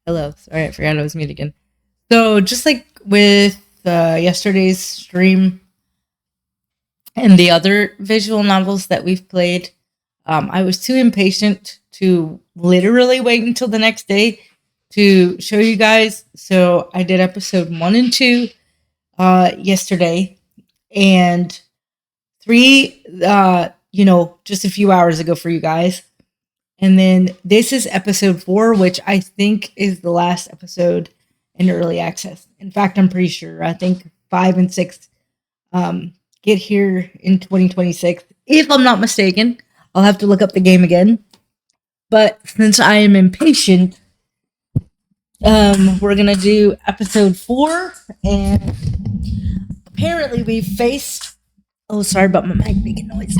Hello. Sorry, I forgot I was muted again. So, just like with yesterday's stream and the other visual novels that we've played, I was too impatient to literally wait until the next day to show you guys. So, I did episode 1 and 2 yesterday, and 3, just a few hours ago for you guys. And then this is episode 4, which I think is the last episode in early access. In fact, I'm pretty sure. I think 5 and 6 get here in 2026. If I'm not mistaken, I'll have to look up the game again. But since I am impatient, we're gonna do episode 4, and apparently we faced. Oh, sorry about my mic making noise.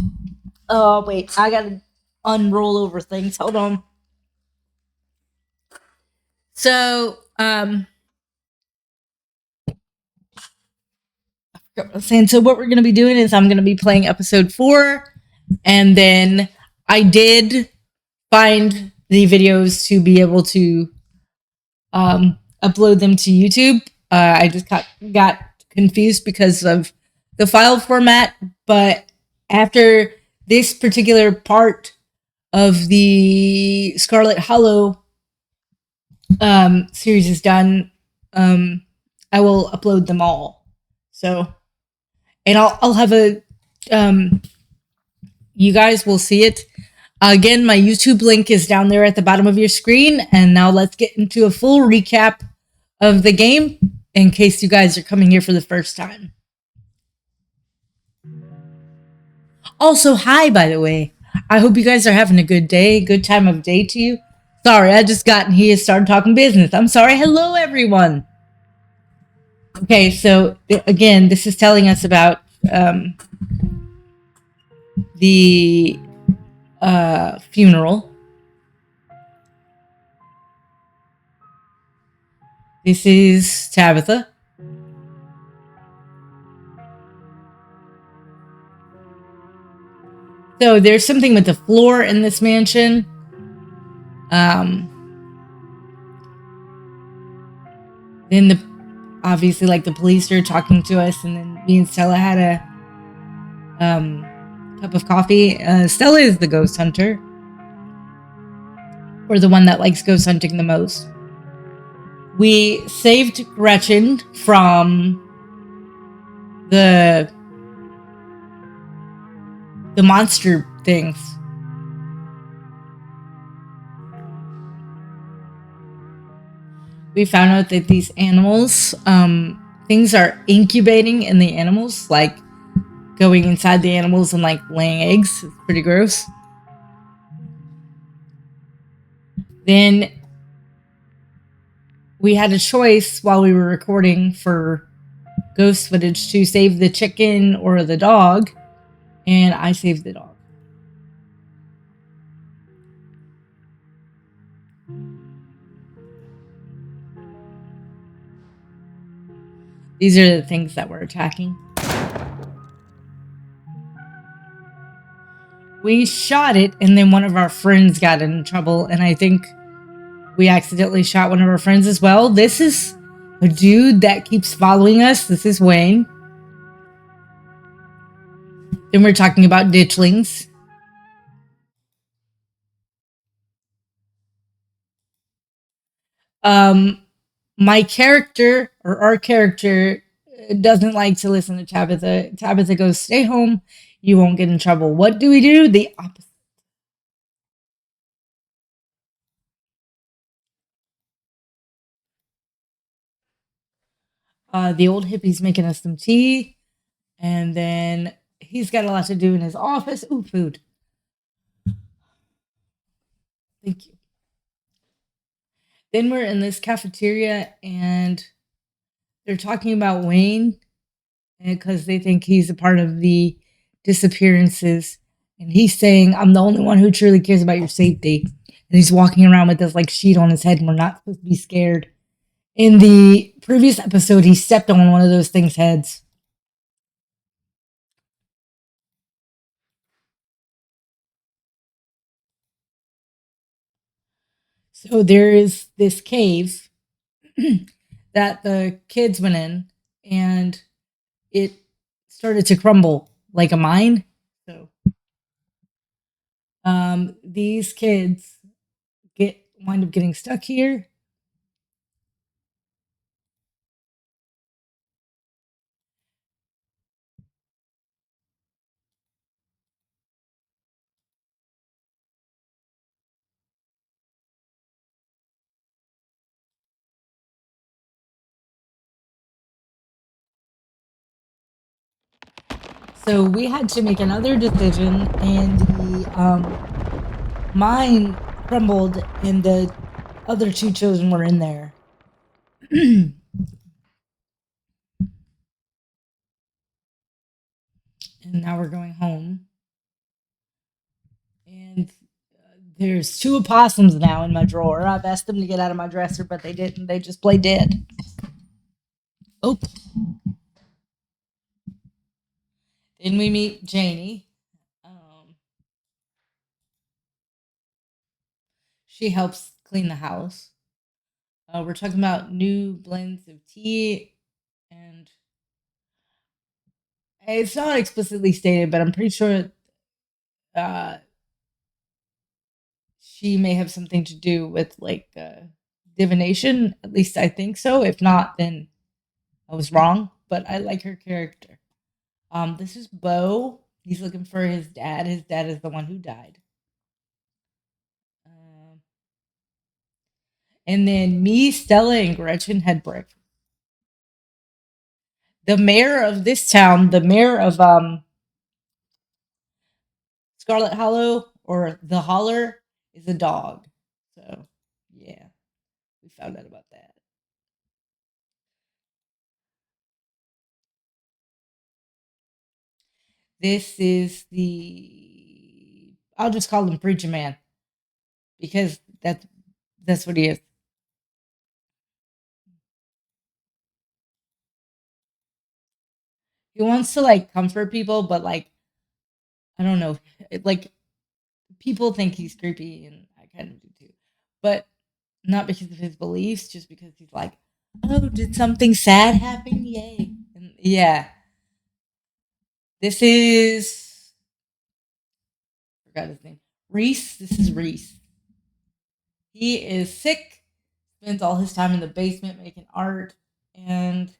Oh wait, I gotta unroll over things. Hold on. So, saying so what we're going to be doing is I'm going to be playing episode 4, and then I did find the videos to be able to upload them to YouTube. I just got confused because of the file format, but after this particular part of the Scarlet Hollow series is done, I will upload them all. So, and I'll have a you guys will see it. Again, my YouTube link is down there at the bottom of your screen. And now let's get into a full recap of the game in case you guys are coming here for the first time. Also, hi, by the way. I hope you guys are having a good day, good time of day to you. Sorry, I just got in here, started talking business. I'm sorry. Hello, everyone. Okay, so again, this is telling us about the funeral. This is Tabitha. So there's something with the floor in this mansion. Then obviously like the police are talking to us, and then me and Stella had a cup of coffee. Stella is the ghost hunter, or the one that likes ghost hunting the most. We saved Gretchen from the monster things. We found out that these animals, things are incubating in the animals, like going inside the animals and like laying eggs. It's pretty gross. Then we had a choice while we were recording for ghost footage to save the chicken or the dog, and I saved the dog. These are the things that were attacking. We shot it, and then one of our friends got in trouble, and I think we accidentally shot one of our friends as well. This is a dude that keeps following us. This is Wayne. Then we're talking about ditchlings. Um, my character or our character doesn't like to listen to Tabitha. Tabitha goes, "Stay home. You won't get in trouble." What do we do? The opposite. The old hippie's making us some tea, and then he's got a lot to do in his office. Ooh, food. Thank you. Then we're in this cafeteria, and they're talking about Wayne because they think he's a part of the disappearances. And he's saying, "I'm the only one who truly cares about your safety." And he's walking around with this like sheet on his head, and we're not supposed to be scared. In the previous episode, he stepped on one of those things' heads. So there is this cave that the kids went in, and it started to crumble like a mine. So these kids wind up getting stuck here. So we had to make another decision, and the mine crumbled, and the other two children were in there. And now we're going home. And there's two opossums now in my drawer. I've asked them to get out of my dresser, but they didn't. They just play dead. Oh. Then we meet Janie. She helps clean the house. We're talking about new blends of tea, and it's not explicitly stated, but I'm pretty sure uh, she may have something to do with like divination. At least I think so. If not, then I was wrong. But I like her character. This is Bo. He's looking for his dad. His dad is the one who died. And then me, Stella, and Gretchen had breakfast. The mayor of this town, the mayor of Scarlet Hollow or the Holler, is a dog. So yeah, we found out about that. This is the, I'll just call him Preacher Man because that's what he is. He wants to like comfort people, but like I don't know, like people think he's creepy, and I kind of do too, but not because of his beliefs, just because he's like, oh, did something sad happen? Yay! And yeah, this is forgot his name. Reese. This is Reese. He is sick. Spends all his time in the basement making art and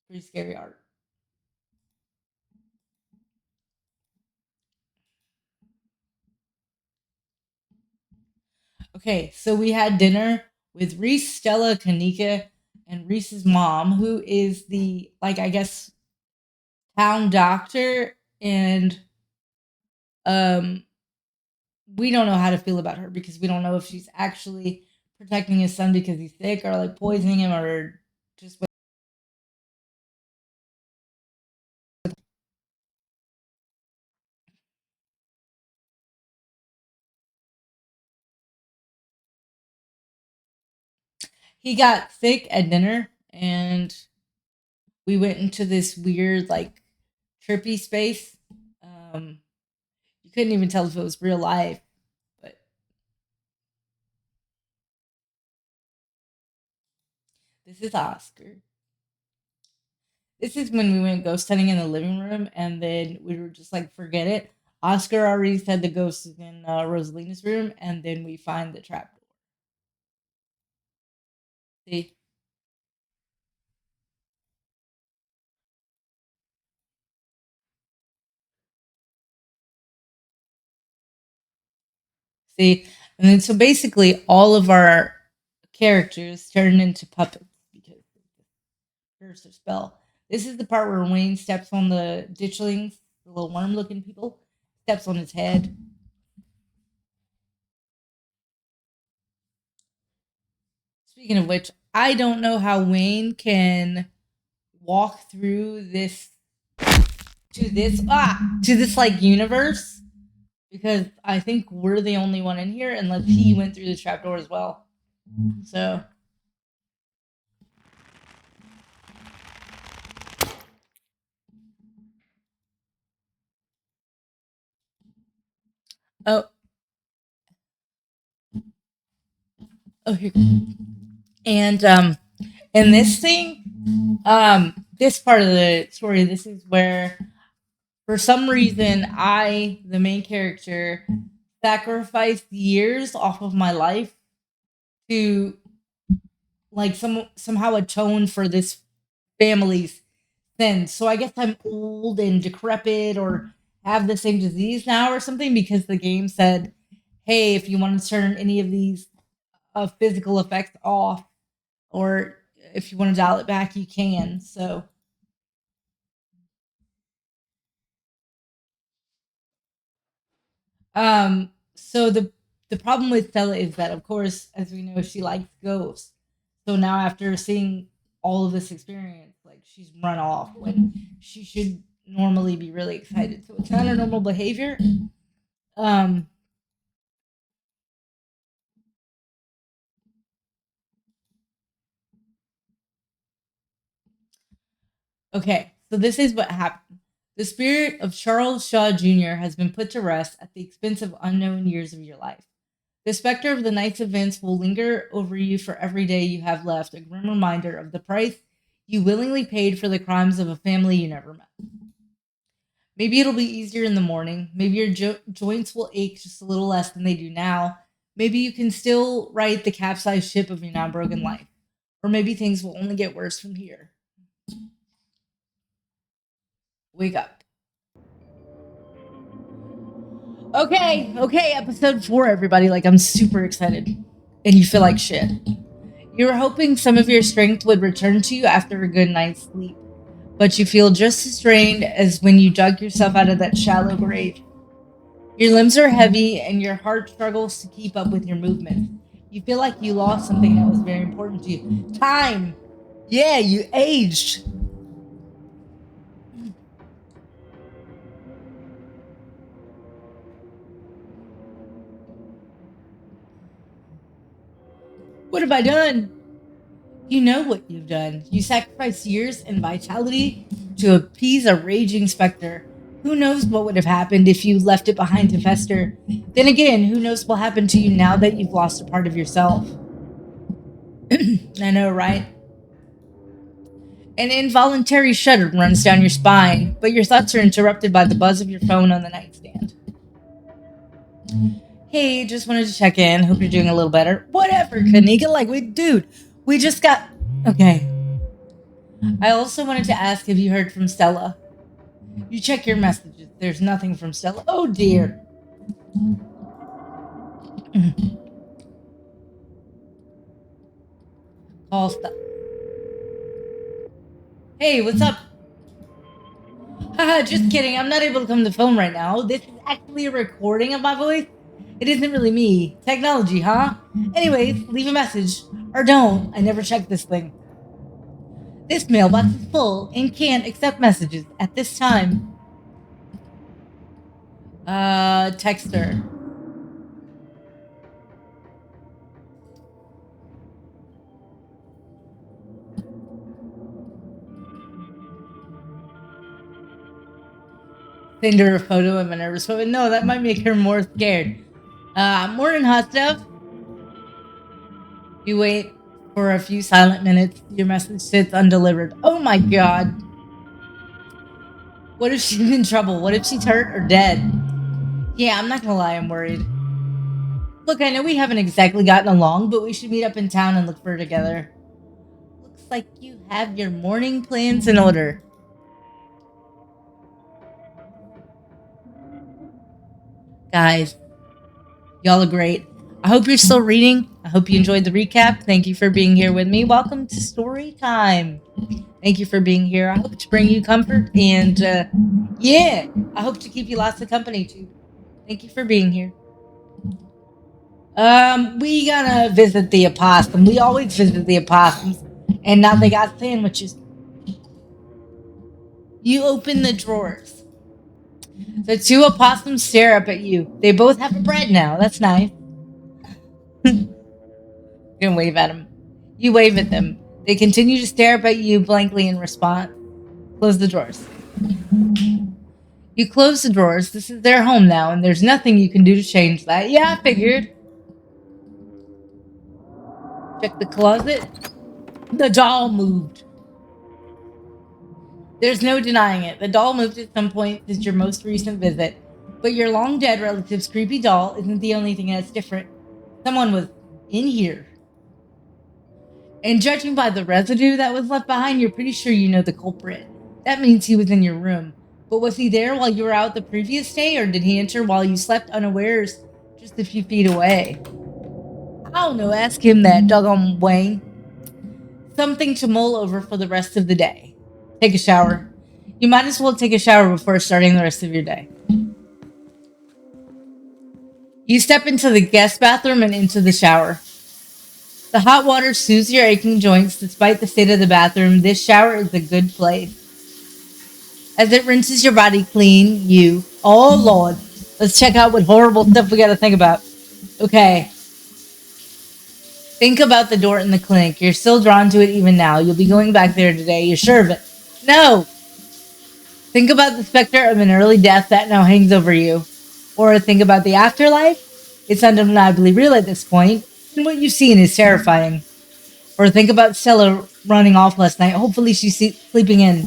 pretty scary art. Okay, so we had dinner with Reese, Stella, Kanika, and Reese's mom, who is the like I guess town doctor, and um we don't know how to feel about her because we don't know if she's actually protecting his son because he's sick or like poisoning him or just he got sick at dinner, and We went into this weird, like, trippy space. Um, you couldn't even tell if it was real life, but this is Oscar. This is when we went ghost hunting in the living room, and then we were just like, forget it. Oscar already said the ghost is in Rosalina's room, and then we find the trap door. See, see, and then so basically, all of our characters turn into puppets because curse or spell. This is the part where Wayne steps on the ditchlings, the little worm-looking people, steps on his head. Speaking of which, I don't know how Wayne can walk through this to this like universe because I think we're the only one in here unless he went through the trapdoor as well. So, oh, oh, here. And in this thing, this part of the story, this is where, for some reason, I, the main character, sacrificed years off of my life to like somehow atone for this family's sins. So I guess I'm old and decrepit or have the same disease now or something because the game said, "Hey, if you want to turn any of these physical effects off, or if you want to dial it back, you can." So, so the problem with Stella is that, of course, as we know, she likes ghosts. So now, after seeing all of this experience, like she's run off when she should normally be really excited. So it's not a normal behavior. Um, okay, so this is what happened. The spirit of Charles Shaw Jr. has been put to rest at the expense of unknown years of your life. The specter of the night's events will linger over you for every day you have left, a grim reminder of the price you willingly paid for the crimes of a family you never met. Maybe it'll be easier in the morning. Maybe your joints will ache just a little less than they do now. Maybe you can still right the capsized ship of your now broken life. Or maybe things will only get worse from here. Wake up. Okay, episode 4, everybody. Like, I'm super excited. And you feel like shit. You were hoping some of your strength would return to you after a good night's sleep, but you feel just as drained as when you dug yourself out of that shallow grave. Your limbs are heavy and your heart struggles to keep up with your movements. You feel like you lost something that was very important to you. Time! Yeah, you aged. What have I done? You know what you've done. You sacrificed years and vitality to appease a raging specter. Who knows what would have happened if you left it behind to fester? Then again, who knows what will happen to you now that you've lost a part of yourself? I know, right? An involuntary shudder runs down your spine, but your thoughts are interrupted by the buzz of your phone on the nightstand. Hey, just wanted to check in. Hope you're doing a little better. Whatever, Kanika. Like, dude, we just got. Okay. I also wanted to ask, have you heard from Stella? You check your messages. There's nothing from Stella. Oh dear. Call Stella. Hey, what's up? Haha, just kidding. I'm not able to come to the phone right now. This is actually a recording of my voice. It isn't really me. Technology, huh? Anyways, leave a message. Or don't. I never check this thing. This mailbox is full and can't accept messages at this time. Text her. Send her a photo of a nervous woman. No, that might make her more scared. Morning, hot stuff. You wait for a few silent minutes. Your message sits undelivered. Oh my god. What if she's in trouble? What if she's hurt or dead? Yeah, I'm not gonna lie, I'm worried. Look, I know we haven't exactly gotten along, but we should meet up in town and look for her together. Looks like you have your morning plans in order. Guys, y'all are great. I hope you're still reading. I hope you enjoyed the recap. Thank you for being here with me. Welcome to story time. Thank you for being here. I hope to bring you comfort and, yeah, I hope to keep you lots of company too. Thank you for being here. We gotta visit the opossum. We always visit the opossums, and now they got sandwiches. You open the drawers. The two opossums stare up at you. They both have a bread now. That's nice. You can wave at them. You wave at them. They continue to stare up at you blankly in response. Close the drawers. You close the drawers. This is their home now, and there's nothing you can do to change that. Yeah, I figured. Check the closet. The doll moved. There's no denying it. The doll moved at some point since your most recent visit. But your long dead relative's creepy doll isn't the only thing that's different. Someone was in here. And judging by the residue that was left behind, you're pretty sure you know the culprit. That means he was in your room. But was he there while you were out the previous day, or did he enter while you slept unawares just a few feet away? I don't know, ask him that, doggone Wayne. Something to mull over for the rest of the day. Take a shower. You might as well take a shower before starting the rest of your day. You step into the guest bathroom and into the shower. The hot water soothes your aching joints despite the state of the bathroom. This shower is a good place. As it rinses your body clean, oh Lord, let's check out what horrible stuff we gotta think about. Okay. Think about the door in the clinic. You're still drawn to it even now. You'll be going back there today. You're sure of it. No! Think about the specter of an early death that now hangs over you. Or think about the afterlife. It's undeniably real at this point, and what you've seen is terrifying. Or think about Stella running off last night. Hopefully she's sleeping in.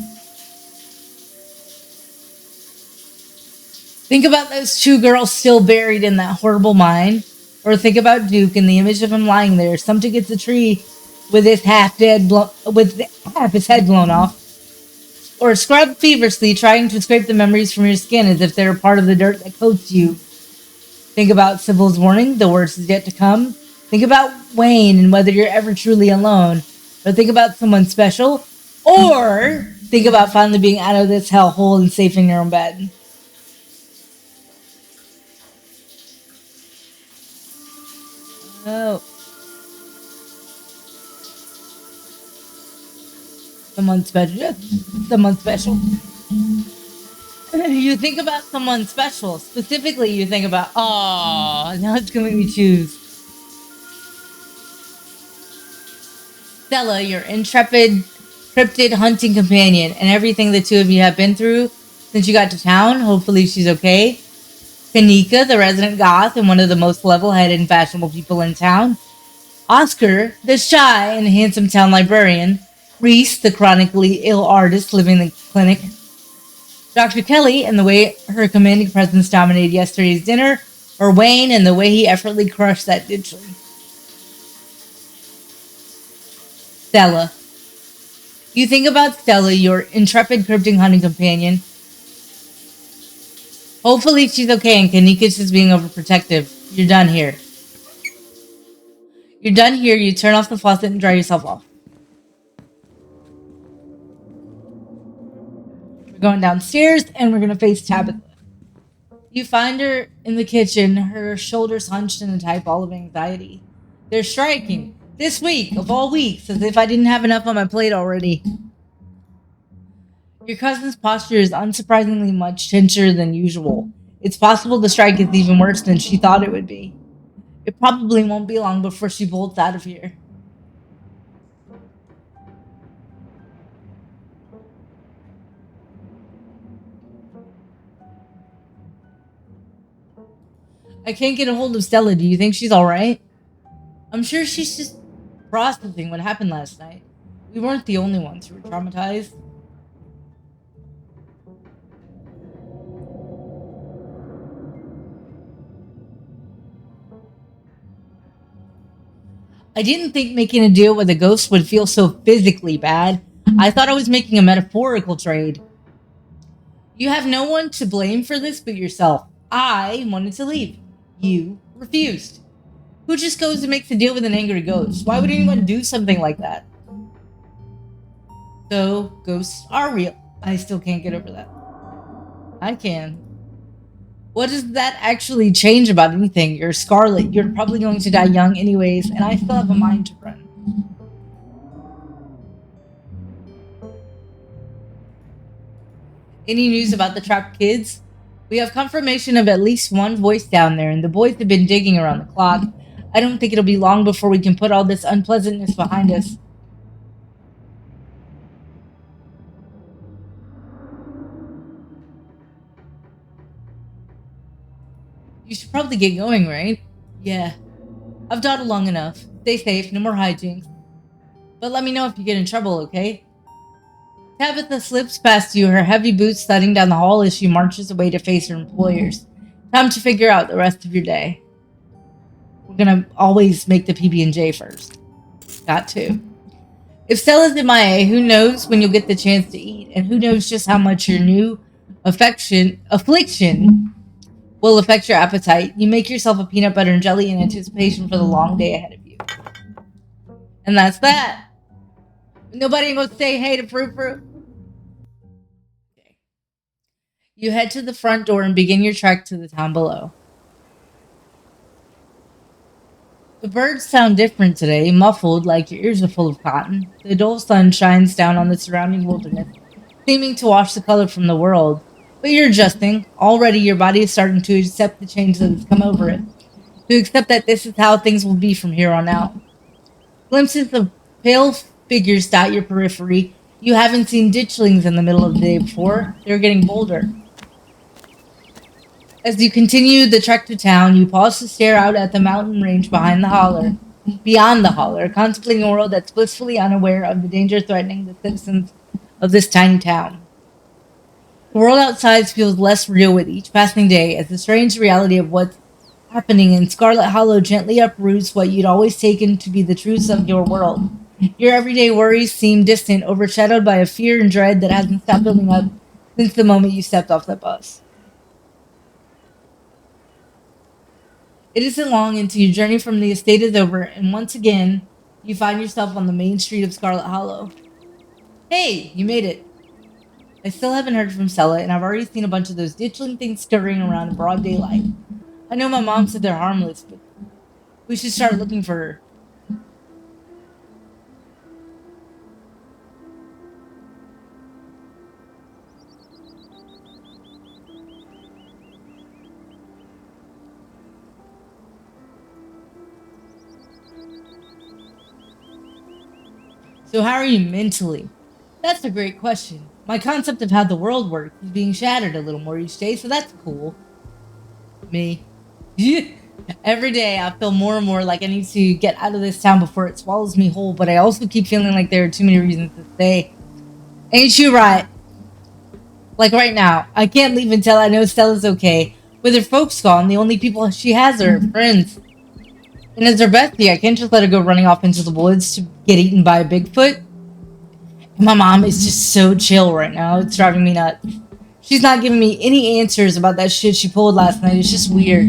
Think about those two girls still buried in that horrible mine. Or think about Duke and the image of him lying there, stumped against a tree with his half his head blown off. Or scrub feverishly, trying to scrape the memories from your skin as if they're part of the dirt that coats you. Think about Sybil's warning, the worst is yet to come. Think about Wayne and whether you're ever truly alone. Or think about someone special. Or think about finally being out of this hellhole and safe in your own bed. Oh. Someone special. Someone special. You think about someone special. Specifically, you think about, oh, now it's going to make me choose. Stella, your intrepid, cryptid hunting companion, and everything the two of you have been through since you got to town. Hopefully she's okay. Kanika, the resident goth and one of the most level-headed and fashionable people in town. Oscar, the shy and handsome town librarian. Reese, the chronically ill artist living in the clinic. Dr. Kelly, and the way her commanding presence dominated yesterday's dinner. Or Wayne, and the way he effortlessly crushed that ditchling. Stella. You think about Stella, your intrepid cryptid hunting companion. Hopefully she's okay and Kanika's just being overprotective. You're done here. You're done here. You turn off the faucet and dry yourself off. We're going downstairs and we're going to face Tabitha. You find her in the kitchen, her shoulders hunched in a tight ball of anxiety. They're striking. This week, of all weeks, as if I didn't have enough on my plate already. Your cousin's posture is unsurprisingly much tenser than usual. It's possible the strike is even worse than she thought it would be. It probably won't be long before she bolts out of here. I can't get a hold of Stella. Do you think she's alright? I'm sure she's just processing what happened last night. We weren't the only ones who were traumatized. I didn't think making a deal with a ghost would feel so physically bad. I thought I was making a metaphorical trade. You have no one to blame for this but yourself. I wanted to leave. You refused. Who just goes and makes a deal with an angry ghost? Why would anyone do something like that? So, ghosts are real. I still can't get over that. I can. What does that actually change about anything? You're Scarlet. You're probably going to die young anyways, and I still have a mind to run. Any news about the trapped kids? We have confirmation of at least one voice down there, and the boys have been digging around the clock. I don't think it'll be long before we can put all this unpleasantness behind us. You should probably get going, right? Yeah. I've dawdled long enough. Stay safe, no more hijinks. But let me know if you get in trouble, okay? Tabitha slips past you, her heavy boots thudding down the hall as she marches away to face her employers. Time to figure out the rest of your day. We're gonna always make the PB&J first. Got to. If Stella's MIA, who knows when you'll get the chance to eat, and who knows just how much your new affliction will affect your appetite. You make yourself a peanut butter and jelly in anticipation for the long day ahead of you. And that's that. Nobody gonna say hey to Fruit Fruit? Okay. You head to the front door and begin your trek to the town below. The birds sound different today, muffled like your ears are full of cotton. The dull sun shines down on the surrounding wilderness, seeming to wash the color from the world. But you're adjusting. Already your body is starting to accept the change that has come over it. To accept that this is how things will be from here on out. Glimpses of pale figures dot your periphery. You haven't seen ditchlings in the middle of the day before. They're getting bolder. As you continue the trek to town, you pause to stare out at the mountain range beyond the holler, contemplating a world that's blissfully unaware of the danger threatening the citizens of this tiny town. The world outside feels less real with each passing day as the strange reality of what's happening in Scarlet Hollow gently uproots what you'd always taken to be the truths of your world. Your everyday worries seem distant, overshadowed by a fear and dread that hasn't stopped building up since the moment you stepped off the bus. It isn't long until your journey from the estate is over, and once again, you find yourself on the main street of Scarlet Hollow. Hey, you made it. I still haven't heard from Stella, and I've already seen a bunch of those ditchling things scurrying around in broad daylight. I know my mom said they're harmless, but we should start looking for her. So how are you mentally? That's a great question. My concept of how the world works is being shattered a little more each day, so that's cool. Me. Every day I feel more and more like I need to get out of this town before it swallows me whole, but I also keep feeling like there are too many reasons to stay. Ain't you right? Like right now, I can't leave until I know Stella's okay. With her folks gone, the only people she has are her friends. And as her bestie, I can't just let her go running off into the woods to get eaten by a Bigfoot. My mom is just so chill right now. It's driving me nuts. She's not giving me any answers about that shit she pulled last night. It's just weird.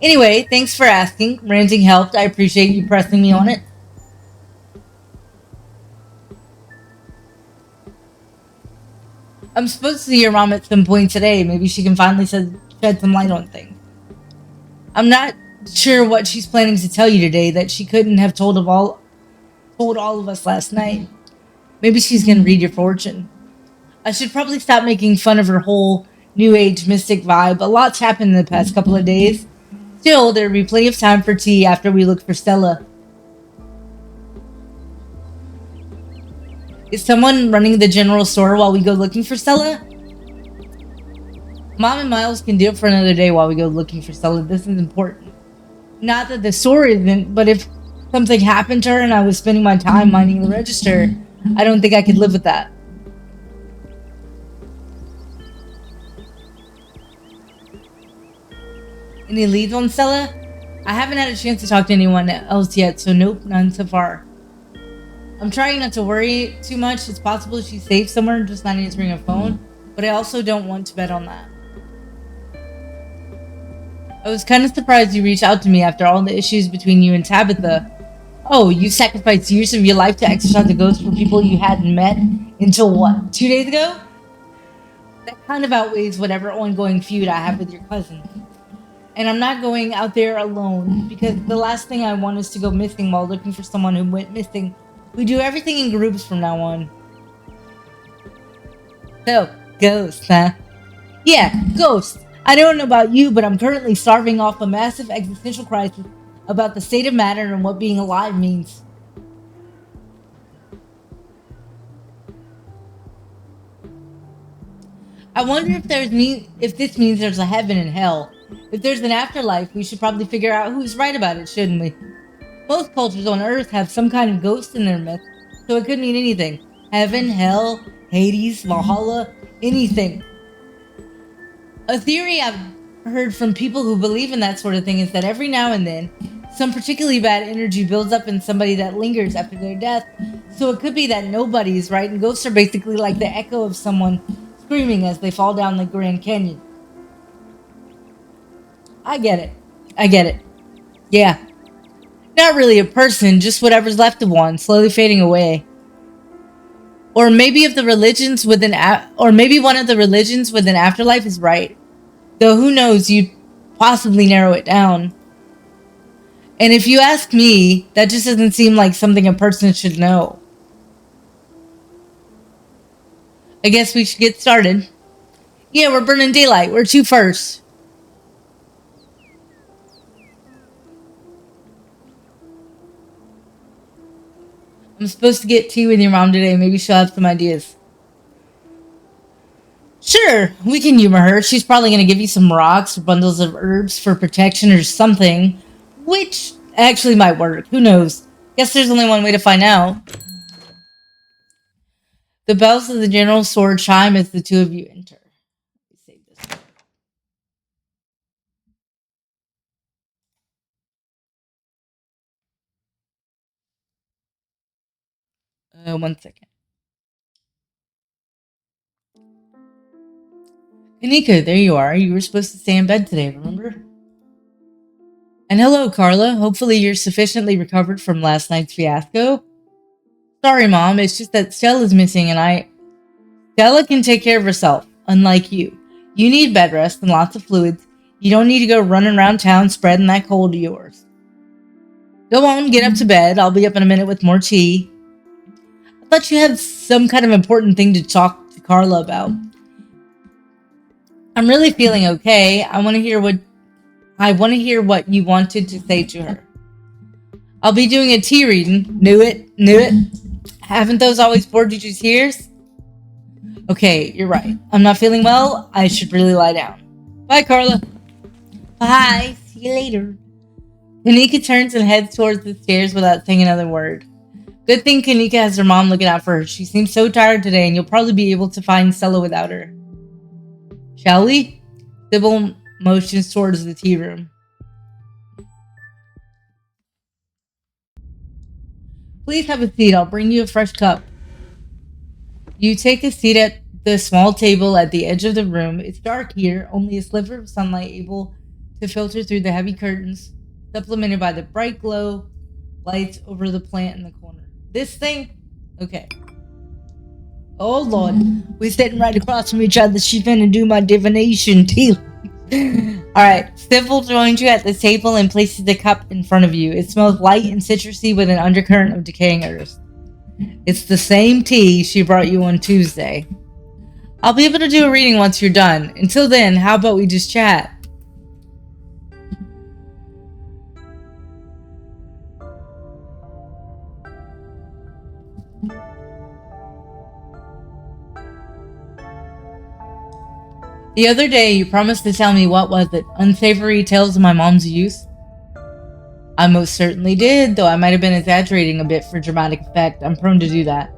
Anyway, thanks for asking. Ranting helped. I appreciate you pressing me on it. I'm supposed to see your mom at some point today. Maybe she can finally shed some light on things. I'm not sure what she's planning to tell you today that she couldn't have told all of us last night. Maybe she's gonna read your fortune. I should probably stop making fun of her whole new age mystic vibe. A lot's happened in the past couple of days. Still, there'll be plenty of time for tea after we look for Stella. Is someone running the general store while we go looking for Stella? Mom and Miles can do it for another day while we go looking for Stella. This is important. Not that the story isn't, but if something happened to her and I was spending my time minding the register, I don't think I could live with that. Any leads on Stella? I haven't had a chance to talk to anyone else yet, so nope, none so far. I'm trying not to worry too much. It's possible she's safe somewhere, just not answering a phone, but I also don't want to bet on that. I was kind of surprised you reached out to me after all the issues between you and Tabitha. Oh, you sacrificed years of your life to exercise a ghost for people you hadn't met until what, 2 days ago? That kind of outweighs whatever ongoing feud I have with your cousin. And I'm not going out there alone, because the last thing I want is to go missing while looking for someone who went missing. We do everything in groups from now on. So, ghosts, huh? Yeah, ghosts. I don't know about you, but I'm currently starving off a massive existential crisis about the state of matter and what being alive means. I wonder if this means there's a heaven and hell. If there's an afterlife, we should probably figure out who's right about it, shouldn't we? Most cultures on Earth have some kind of ghost in their myth, so it could mean anything. Heaven, hell, Hades, Valhalla, anything. A theory I've heard from people who believe in that sort of thing is that every now and then, some particularly bad energy builds up in somebody that lingers after their death. So it could be that nobody's right, and ghosts are basically like the echo of someone screaming as they fall down the Grand Canyon. I get it. I get it. Yeah. Not really a person, just whatever's left of one, slowly fading away. Or maybe if the religions with or maybe one of the religions with an afterlife is right. Though who knows, you'd possibly narrow it down. And if you ask me, that just doesn't seem like something a person should know. I guess we should get started. Yeah, we're burning daylight. We're two first. I'm supposed to get tea with your mom today. Maybe she'll have some ideas. Sure, we can humor her. She's probably going to give you some rocks or bundles of herbs for protection or something. Which actually might work. Who knows? Guess there's only one way to find out. The bells of the general store chime as the two of you enter. Save this. 1 second. Kanika, there you are. You were supposed to stay in bed today, remember? And hello, Carla. Hopefully you're sufficiently recovered from last night's fiasco. Sorry, Mom. It's just that Stella's missing and Stella can take care of herself, unlike you. You need bed rest and lots of fluids. You don't need to go running around town spreading that cold of yours. Go on, get up to bed. I'll be up in a minute with more tea. I thought you had some kind of important thing to talk to Carla about. I'm really feeling okay. I want to hear what you wanted to say to her. I'll be doing a tea reading. Knew it. Haven't those always bored you to tears? Okay, you're right. I'm not feeling well. I should really lie down. Bye, Carla. Bye. See you later. Kanika turns and heads towards the stairs without saying another word. Good thing Kanika has her mom looking out for her. She seems so tired today, and you'll probably be able to find Stella without her. Shall we? Sybil motions towards the tea room. Please have a seat. I'll bring you a fresh cup. You take a seat at the small table at the edge of the room. It's dark here, only a sliver of sunlight able to filter through the heavy curtains, supplemented by the bright glow lights over the plant in the corner. This thing? Okay. Oh, Lord. We're sitting right across from each other. She finna do my divination, too. Alright, Sybil joins you at the table and places the cup in front of you. It smells light and citrusy with an undercurrent of decaying earth. It's the same tea she brought you on Tuesday. I'll be able to do a reading once you're done. Until then, how about we just chat? The other day, you promised to tell me what was it? Unsavory tales of my mom's youth? I most certainly did, though I might have been exaggerating a bit for dramatic effect. I'm prone to do that.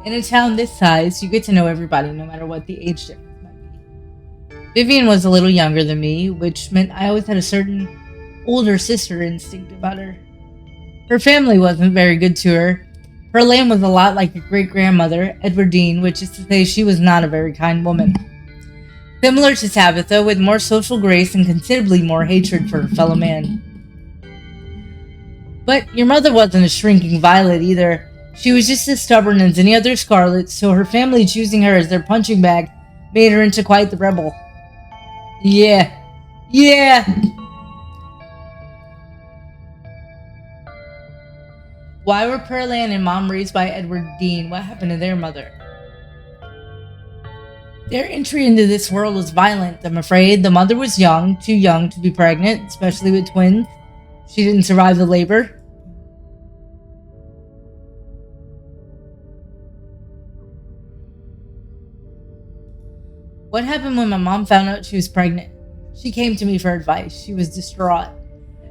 In a town this size, you get to know everybody, no matter what the age difference might be. Vivian was a little younger than me, which meant I always had a certain older sister instinct about her. Her family wasn't very good to her. Her land was a lot like your great-grandmother, Edwardine, which is to say she was not a very kind woman. Similar to Tabitha, with more social grace and considerably more hatred for her fellow man. But your mother wasn't a shrinking violet either. She was just as stubborn as any other Scarlet, so her family choosing her as their punching bag made her into quite the rebel. Yeah. Why were Pearlan and Mom raised by Edward Dean? What happened to their mother? Their entry into this world was violent, I'm afraid. The mother was young, too young to be pregnant, especially with twins. She didn't survive the labor. What happened when my mom found out she was pregnant? She came to me for advice. She was distraught.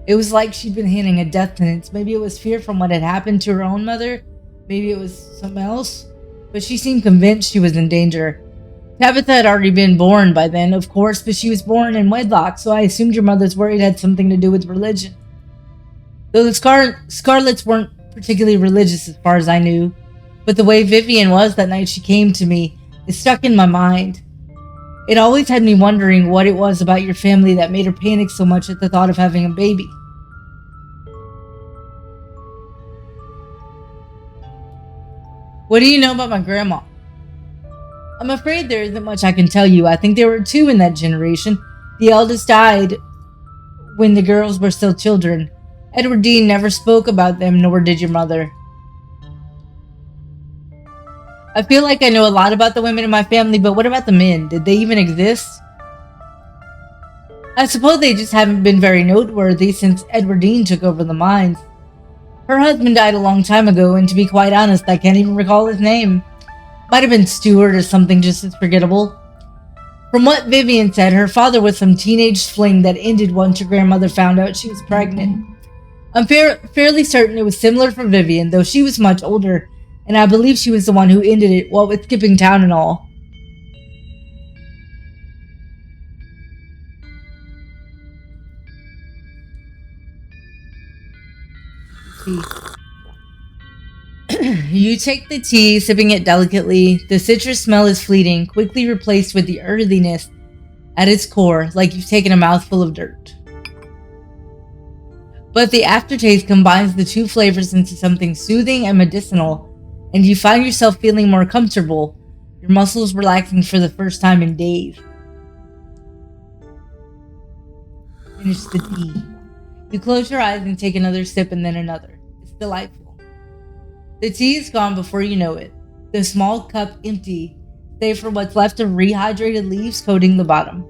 It was like she'd been handing a death sentence. Maybe it was fear from what had happened to her own mother. Maybe it was something else. But she seemed convinced she was in danger. Tabitha had already been born by then, of course, but she was born in wedlock, so I assumed your mother's worried had something to do with religion. Though the Scarlets weren't particularly religious as far as I knew, but the way Vivian was that night she came to me is stuck in my mind. It always had me wondering what it was about your family that made her panic so much at the thought of having a baby. What do you know about my grandma? I'm afraid there isn't much I can tell you. I think there were two in that generation. The eldest died when the girls were still children. Edward Dean never spoke about them, nor did your mother. I feel like I know a lot about the women in my family, but what about the men? Did they even exist? I suppose they just haven't been very noteworthy since Edward Dean took over the mines. Her husband died a long time ago, and to be quite honest, I can't even recall his name. Might have been Stuart or something just as forgettable. From what Vivian said, her father was some teenage fling that ended once your grandmother found out she was pregnant. I'm fairly certain it was similar for Vivian, though she was much older, and I believe she was the one who ended it, what with skipping town and all. You take the tea, sipping it delicately. The citrus smell is fleeting, quickly replaced with the earthiness at its core, like you've taken a mouthful of dirt. But the aftertaste combines the two flavors into something soothing and medicinal, and you find yourself feeling more comfortable, your muscles relaxing for the first time in days. Finish the tea. You close your eyes and take another sip and then another. It's delightful. The tea is gone before you know it. The small cup empty, save for what's left of rehydrated leaves coating the bottom.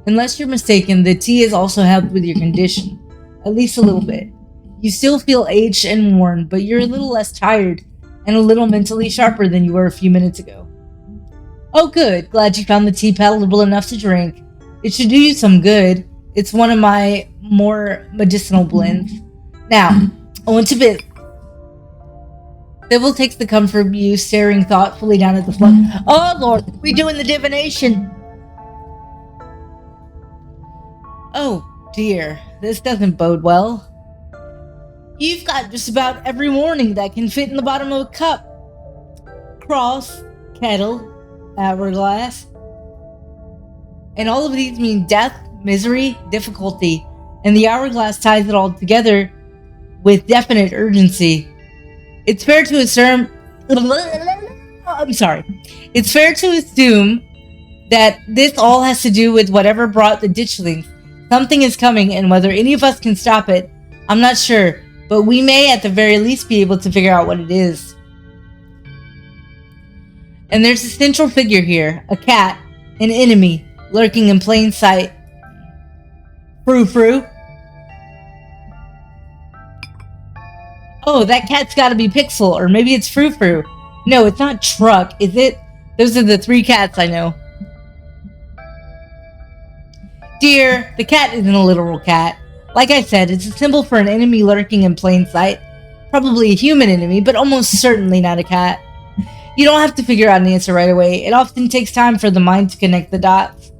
Unless you're mistaken, the tea has also helped with your condition, at least a little bit. You still feel aged and worn, but you're a little less tired and a little mentally sharper than you were a few minutes ago. Oh good, glad you found the tea palatable enough to drink. It should do you some good. It's one of my more medicinal blends. Now, on to business. Sybil takes the comfort view, staring thoughtfully down at the floor. Oh Lord, we doing the divination. Oh dear, this doesn't bode well. You've got just about every warning that can fit in the bottom of a cup. Cross, kettle, hourglass. And all of these mean death, misery, difficulty. And the hourglass ties it all together with definite urgency. It's fair to assume that this all has to do with whatever brought the ditchlings. Something is coming, and whether any of us can stop it, I'm not sure, but we may at the very least be able to figure out what it is. And there's a central figure here, a cat, an enemy, lurking in plain sight. Frou-frou. Oh, that cat's gotta be Pixel, or maybe it's Frou Frou. No, it's not Truck, is it? Those are the three cats I know. Dear, the cat isn't a literal cat. Like I said, it's a symbol for an enemy lurking in plain sight. Probably a human enemy, but almost certainly not a cat. You don't have to figure out an answer right away. It often takes time for the mind to connect the dots.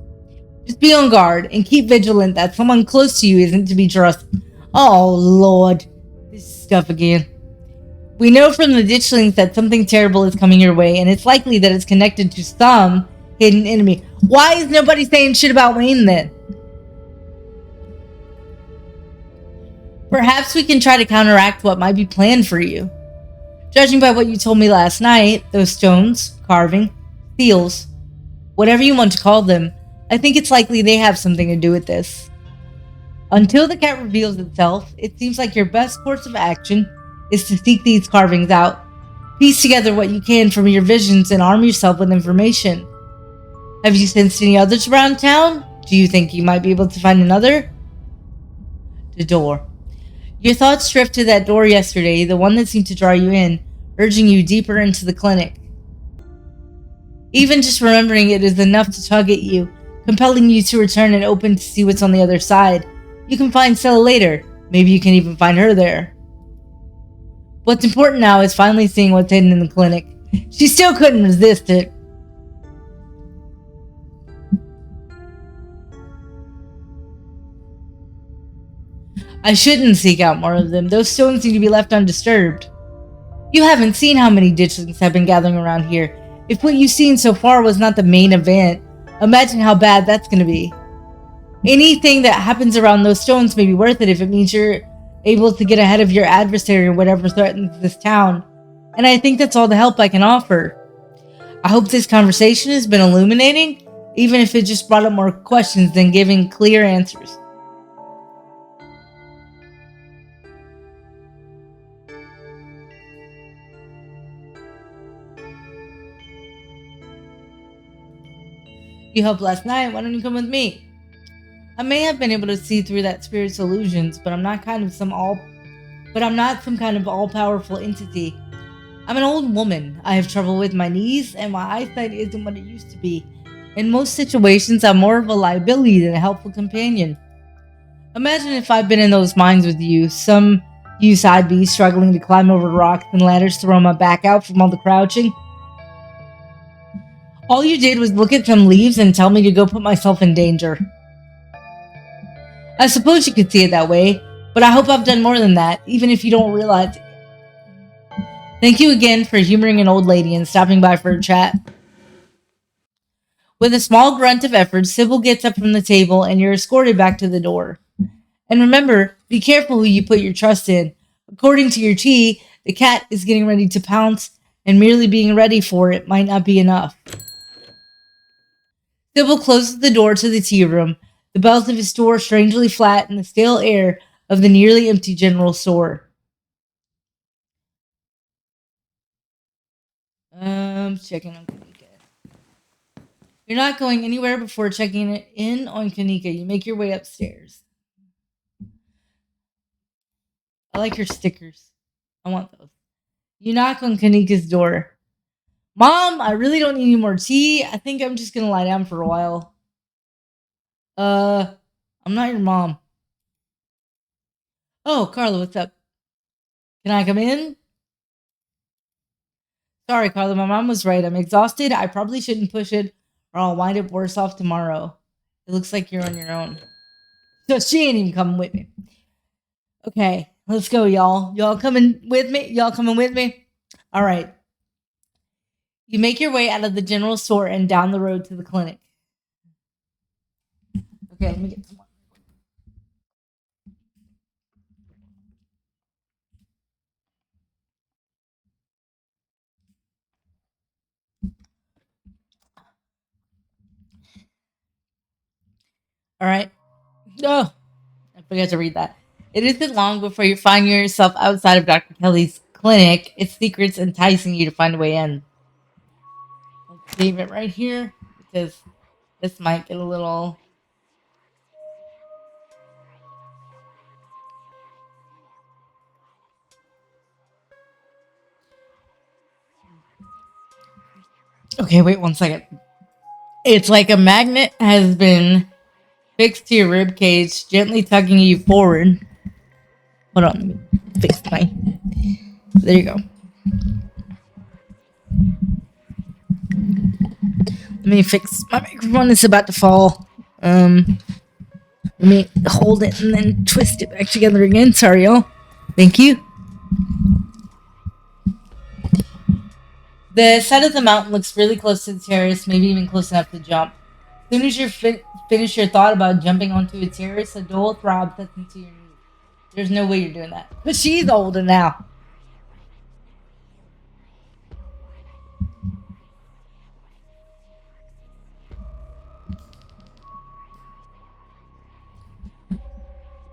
Just be on guard and keep vigilant that someone close to you isn't to be trusted. Oh, Lord. This stuff again. We know from the ditchlings that something terrible is coming your way, and it's likely that it's connected to some hidden enemy. Why is nobody saying shit about Wayne then? Perhaps we can try to counteract what might be planned for you. Judging by what you told me last night, those stones, carving, seals, whatever you want to call them, I think it's likely they have something to do with this. Until the cat reveals itself, it seems like your best course of action is to seek these carvings out. Piece together what you can from your visions and arm yourself with information. Have you sensed any others around town? Do you think you might be able to find another? The door. Your thoughts drift to that door yesterday, the one that seemed to draw you in, urging you deeper into the clinic. Even just remembering it is enough to tug at you, compelling you to return and open to see what's on the other side. You can find Stella later. Maybe you can even find her there. What's important now is finally seeing what's hidden in the clinic. She still couldn't resist it. I shouldn't seek out more of them. Those stones need to be left undisturbed. You haven't seen how many ditchlings have been gathering around here. If what you've seen so far was not the main event, imagine how bad that's going to be. Anything that happens around those stones may be worth it if it means you're able to get ahead of your adversary or whatever threatens this town. And I think that's all the help I can offer. I hope this conversation has been illuminating, even if it just brought up more questions than giving clear answers. You helped last night, why don't you come with me? I may have been able to see through that spirit's illusions, but I'm not some kind of all-powerful entity. I'm an old woman. I have trouble with my knees, and my eyesight isn't what it used to be. In most situations, I'm more of a liability than a helpful companion. Imagine if I'd been in those mines with you. Some use I'd be struggling to climb over rocks and ladders to throw my back out from all the crouching. All you did was look at some leaves and tell me to go put myself in danger. I suppose you could see it that way, but I hope I've done more than that, even if you don't realize it. Thank you again for humoring an old lady and stopping by for a chat. With a small grunt of effort, Sybil gets up from the table and you're escorted back to the door. And remember, be careful who you put your trust in. According to your tea, the cat is getting ready to pounce, and merely being ready for it might not be enough. Sybil closes the door to the tea room, the bells of his door strangely flat in the stale air of the nearly empty general store. Checking on Kanika. You're not going anywhere before checking in on Kanika. You make your way upstairs. I like her stickers. I want those. You knock on Kanika's door. Mom, I really don't need any more tea. I think I'm just gonna lie down for a while. Uh, I'm not your mom. Oh, Carla, what's up? Can I come in? Sorry, Carla, my mom was right. I'm exhausted. I probably shouldn't push it, or I'll wind up worse off tomorrow. It looks like you're on your own. So she ain't even coming with me. Okay, let's go, y'all. Y'all coming with me? Y'all coming with me? All right. You make your way out of the general store and down the road to the clinic. Okay, let me get some. All right. Oh, I forgot to read that. It isn't long before you find yourself outside of Dr. Kelly's clinic, its secrets enticing you to find a way in. Let's save it right here because this might get a little. Okay, wait 1 second. It's like a magnet has been fixed to your rib cage, gently tugging you forward. Hold on, let me fix my. There you go. Let me fix my microphone. It's about to fall. Let me hold it and then twist it back together again. Sorry, y'all. Thank you. The side of the mountain looks really close to the terrace, maybe even close enough to jump. As soon as you finish your thought about jumping onto a terrace, a dull throb sets into your knees. There's no way you're doing that. But she's older now.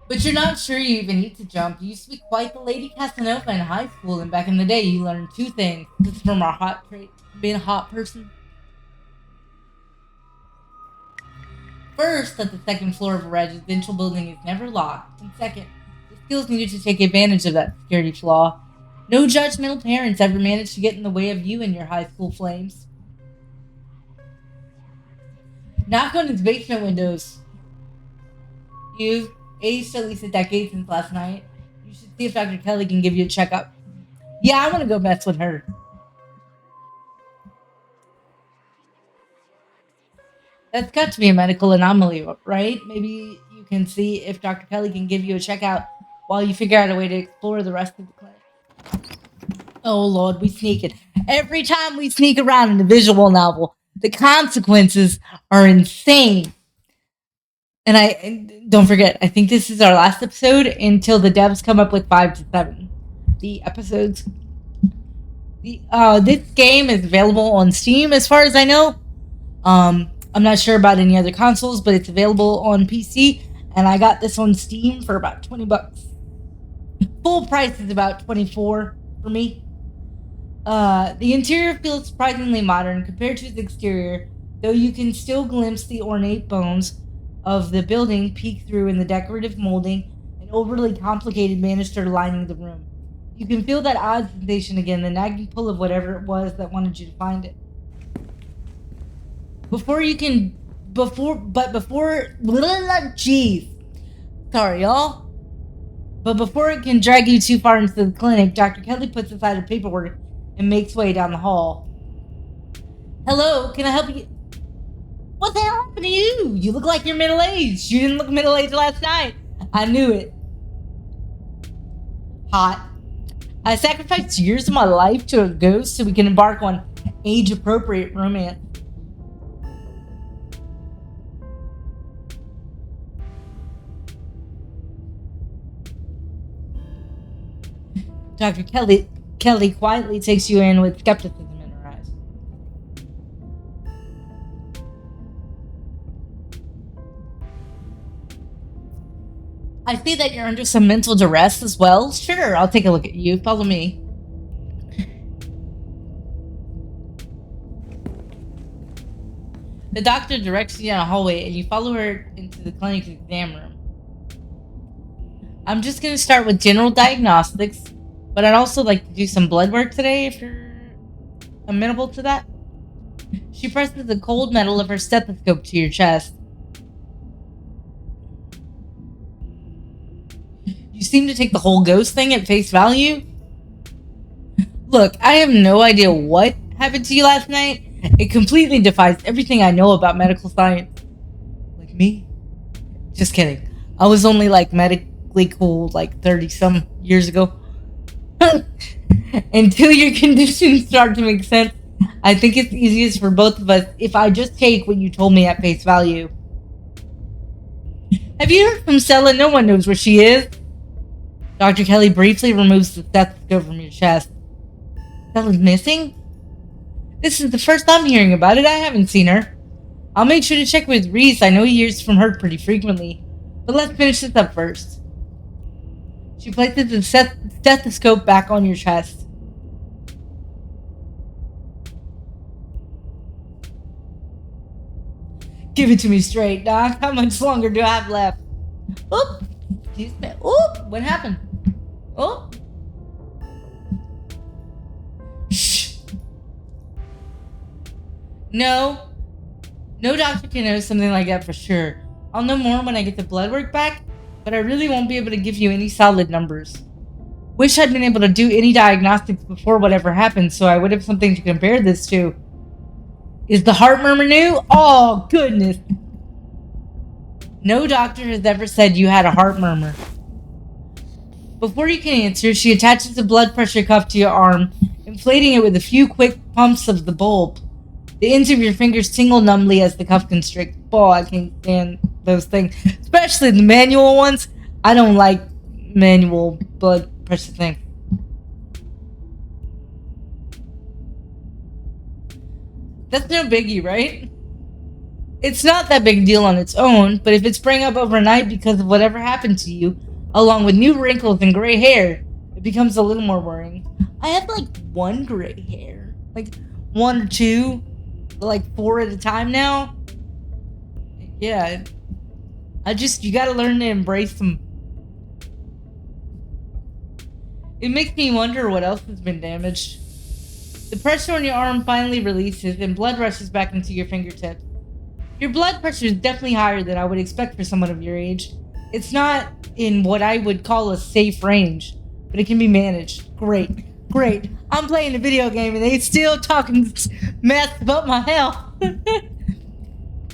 But you're not sure you even need to jump. You used to be quite the Lady Casanova in high school, and back in the day, you learned two things. This is from our hot trait, being a hot person. First, that the second floor of a residential building is never locked. And second, the skills needed to take advantage of that security flaw. No judgmental parents ever managed to get in the way of you and your high school flames. Knock on his basement windows. You've aged at least a decade since last night. You should see if Dr. Kelly can give you a checkup. Yeah, I want to go mess with her. That's got to be a medical anomaly, right? Maybe you can see if Dr. Kelly can give you a checkout while you figure out a way to explore the rest of the clinic. Oh, Lord, we sneak it. Every time we sneak around in a visual novel, the consequences are insane. And don't forget, I think this is our last episode until the devs come up with 5 to 7. The episodes. This game is available on Steam, as far as I know. I'm not sure about any other consoles, but it's available on PC, and I got this on Steam for about $20. Full price is about $24 for me. The interior feels surprisingly modern compared to its exterior, though you can still glimpse the ornate bones of the building peek through in the decorative molding and overly complicated banister lining the room. You can feel that odd sensation again, the nagging pull of whatever it was that wanted you to find it. Jeez. Sorry, y'all. But before it can drag you too far into the clinic, Dr. Kelly puts aside her paperwork and makes way down the hall. Hello, can I help you? What the hell happened to you? You look like you're middle-aged. You didn't look middle-aged last night. I knew it. Hot. I sacrificed years of my life to a ghost so we can embark on age-appropriate romance. Dr. Kelly quietly takes you in with skepticism in her eyes. I see that you're under some mental duress as well. Sure, I'll take a look at you. Follow me. The doctor directs you down a hallway and you follow her into the clinic's exam room. I'm just going to start with general diagnostics, but I'd also like to do some blood work today if you're amenable to that. She presses the cold metal of her stethoscope to your chest. You seem to take the whole ghost thing at face value. Look, I have no idea what happened to you last night. It completely defies everything I know about medical science. Like me? Just kidding. I was only like medically cool like 30 some years ago. Until your conditions start to make sense, I think it's easiest for both of us if I just take what you told me at face value. Have you heard from Stella? No one knows where she is. Dr. Kelly briefly removes the stethoscope from your chest. Stella's missing? This is the first I'm hearing about it. I haven't seen her. I'll make sure to check with Reese. I know he hears from her pretty frequently. But let's finish this up first. She places the stethoscope back on your chest. Give it to me straight, Doc. How much longer do I have left? Oop! Excuse me. Oop! What happened? Oh! Shh! No, no doctor can know something like that for sure. I'll know more when I get the blood work back, but I really won't be able to give you any solid numbers. Wish I'd been able to do any diagnostics before whatever happened, so I would have something to compare this to. Is the heart murmur new? Oh, goodness. No doctor has ever said you had a heart murmur. Before you can answer, she attaches a blood pressure cuff to your arm, inflating it with a few quick pumps of the bulb. The ends of your fingers tingle numbly as the cuff constricts. Oh, I can't stand those things. Especially the manual ones. I don't like manual blood pressure things. That's no biggie, right? It's not that big a deal on its own, but if it's sprang up overnight because of whatever happened to you, along with new wrinkles and gray hair, it becomes a little more worrying. I have like one gray hair. Like one or two, like 4 at a time now. Yeah. You gotta learn to embrace them. It makes me wonder what else has been damaged. The pressure on your arm finally releases and blood rushes back into your fingertips. Your blood pressure is definitely higher than I would expect for someone of your age. It's not in what I would call a safe range, but it can be managed. Great. I'm playing a video game and they still talking mess about my health.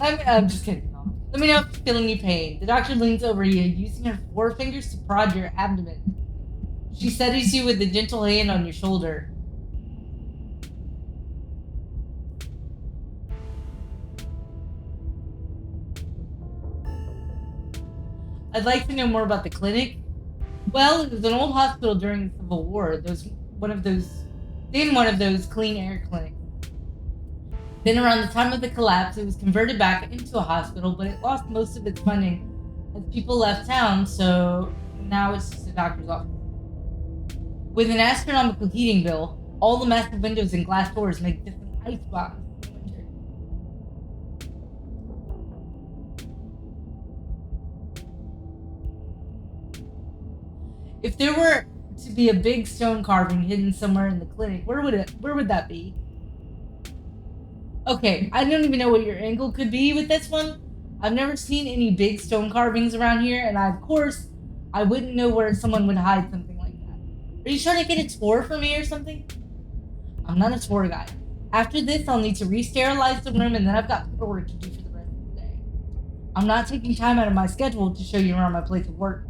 I'm just kidding. Let me know if you're feeling any pain. The doctor leans over you, using her forefingers to prod your abdomen. She steadies you with a gentle hand on your shoulder. I'd like to know more about the clinic. Well, it was an old hospital during the Civil War. There was one of those clean air clinics. Then around the time of the collapse, it was converted back into a hospital, but it lost most of its funding as people left town, so now it's just a doctor's office. With an astronomical heating bill, all the massive windows and glass doors make this an icebox in winter. If there were to be a big stone carving hidden somewhere in the clinic, where would that be? Okay, I don't even know what your angle could be with this one. I've never seen any big stone carvings around here, and of course, I wouldn't know where someone would hide something like that. Are you trying to get a tour for me or something? I'm not a tour guide. After this, I'll need to re-sterilize the room, and then I've got paperwork to do for the rest of the day. I'm not taking time out of my schedule to show you around my place of work.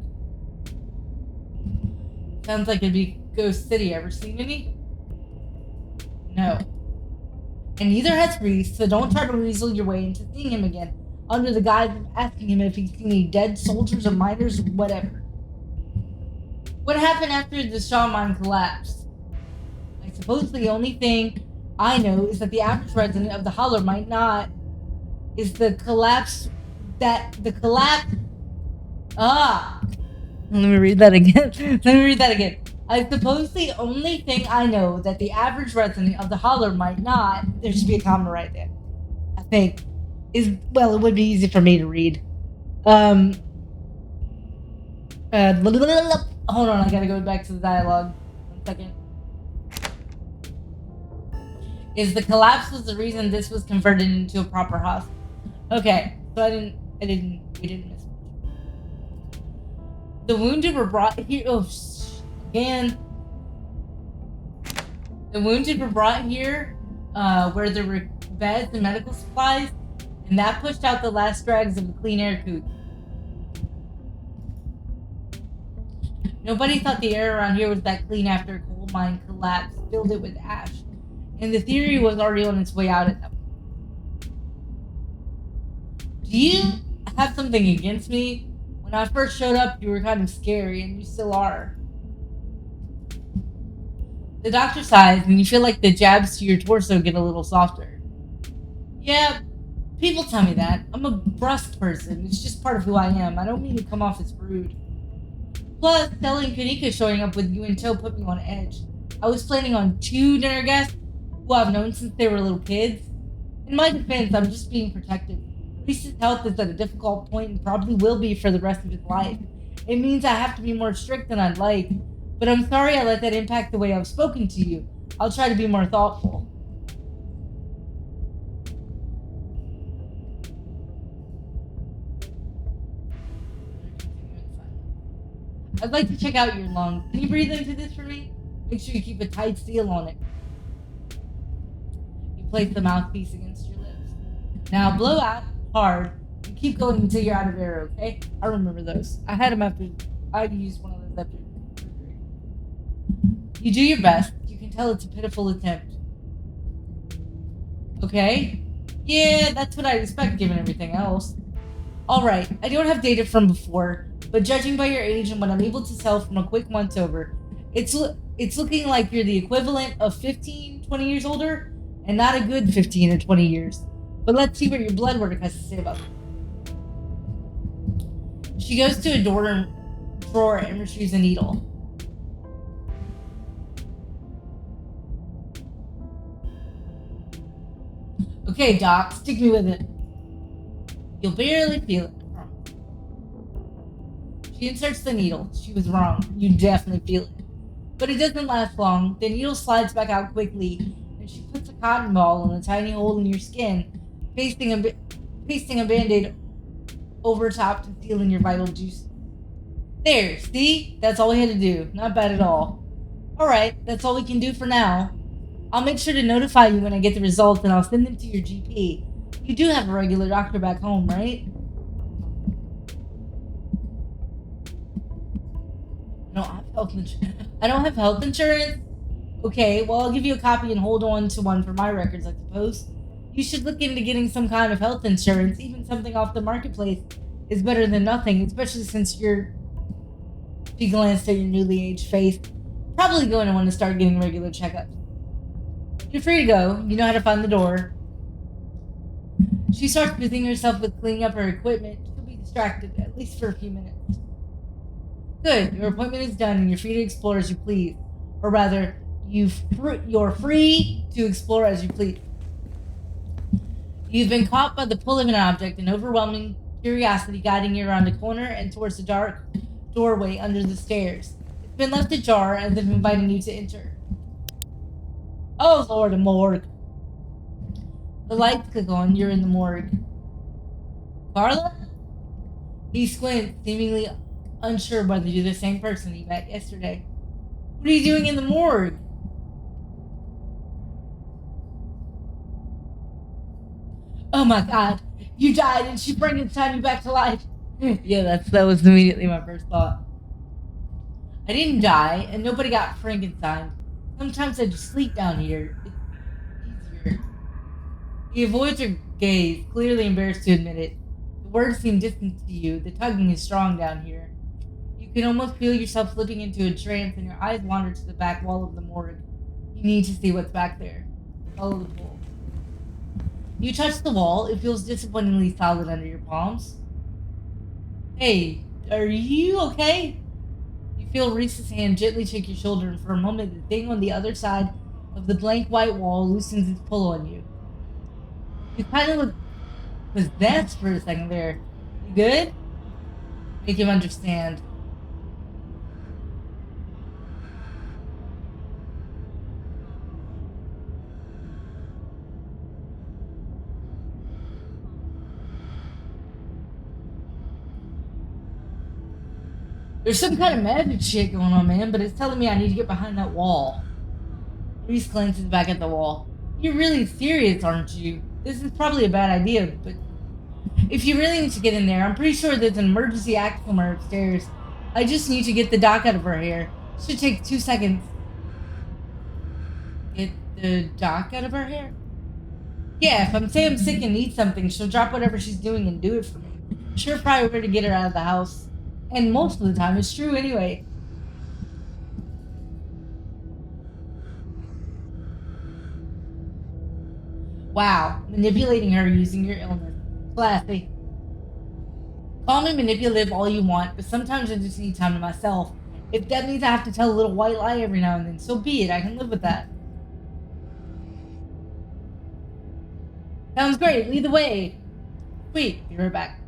Sounds like it'd be Ghost City. Ever seen any? No. And neither has Reese, so don't try to weasel your way into seeing him again, under the guise of asking him if he's seen any dead soldiers or miners or whatever. What happened after the Shaw mine collapsed? I suppose the only thing I know is that the average resident of the Holler might not. Let me read that again. I suppose the only thing I know that the average resident of the Holler might not. There should be a comma right there. I think it would be easy for me to read. Hold on, I gotta go back to the dialogue. 1 second. Is the collapse was the reason this was converted into a proper hospital? Okay, so we didn't miss much. The wounded were brought here. Again. The wounded were brought here, where there were beds and medical supplies, and that pushed out the last dregs of the clean air coop. Nobody thought the air around here was that clean after a coal mine collapse filled it with ash, and the theory was already on its way out at that point. Do you have something against me? When I first showed up, you were kind of scary, and you still are. The doctor sighs, and you feel like the jabs to your torso get a little softer. Yeah, people tell me that. I'm a brusque person. It's just part of who I am. I don't mean to come off as rude. Plus, Stella and Kanika showing up with you in tow put me on edge. I was planning on 2 dinner guests who I've known since they were little kids. In my defense, I'm just being protective. Reese's health is at a difficult point and probably will be for the rest of his life. It means I have to be more strict than I'd like. But I'm sorry I let that impact the way I've spoken to you. I'll try to be more thoughtful. I'd like to check out your lungs. Can you breathe into this for me? Make sure you keep a tight seal on it. You place the mouthpiece against your lips. Now blow out hard and keep going until you're out of air, okay? I remember those. I had them after I used one of those after surgery. You do your best. You can tell it's a pitiful attempt. Okay? Yeah, that's what I'd expect given everything else. Alright, I don't have data from before, but judging by your age and what I'm able to tell from a quick once over, it's looking like you're the equivalent of 15, 20 years older, and not a good 15 or 20 years. But let's see what your blood work has to say about it. She goes to a drawer and retrieves a needle. Okay, Doc, stick me with it. You'll barely feel it. She inserts the needle. She was wrong. You definitely feel it. But it doesn't last long. The needle slides back out quickly, and she puts a cotton ball in a tiny hole in your skin, pasting a band-aid over top to seal in your vital juice. There, see? That's all we had to do. Not bad at all. Alright, that's all we can do for now. I'll make sure to notify you when I get the results, and I'll send them to your GP. You do have a regular doctor back home, right? I don't have health insurance? Okay, well, I'll give you a copy and hold on to one for my records, I suppose. You should look into getting some kind of health insurance. Even something off the marketplace is better than nothing, especially since she glanced at your newly aged face. Probably going to want to start getting regular checkups. You're free to go. You know how to find the door. She starts busying herself with cleaning up her equipment. She'll be distracted, at least for a few minutes. Good. Your appointment is done and you're free to explore as you please. Or rather, you're free to explore as you please. You've been caught by the pull of an object, an overwhelming curiosity guiding you around a corner and towards the dark doorway under the stairs. It's been left ajar as if inviting you to enter. Oh, Lord, a morgue. The lights click on. You're in the morgue. Carla? He squints, seemingly unsure whether you're the same person he met yesterday. What are you doing in the morgue? Oh my god, you died and she Frankenstein you back to life. Yeah, that was immediately my first thought. I didn't die, and nobody got Frankenstein. Sometimes I just sleep down here. It's easier. He avoids her gaze, clearly embarrassed to admit it. The words seem distant to you. The tugging is strong down here. You can almost feel yourself slipping into a trance, and your eyes wander to the back wall of the morgue. You need to see what's back there. Follow the pull. You touch the wall. It feels disappointingly solid under your palms. Hey, are you okay? You feel Reese's hand gently shake your shoulder, and for a moment the thing on the other side of the blank white wall loosens its pull on you. You kind of look possessed for a second there. You good? Make him understand. There's some kind of magic shit going on, man, but it's telling me I need to get behind that wall. Reese glances back at the wall. You're really serious, aren't you? This is probably a bad idea, but if you really need to get in there, I'm pretty sure there's an emergency act somewhere upstairs. I just need to get the doc out of her hair. Should take 2 seconds. Get the doc out of her hair? Yeah, if I'm saying I'm sick and need something, she'll drop whatever she's doing and do it for me. Sure priority to get her out of the house. And most of the time, it's true anyway. Wow, manipulating her using your illness. Classy. Call me manipulative all you want, but sometimes I just need time to myself. If that means I have to tell a little white lie every now and then, so be it. I can live with that. Sounds great. Lead the way. Sweet. Be right back.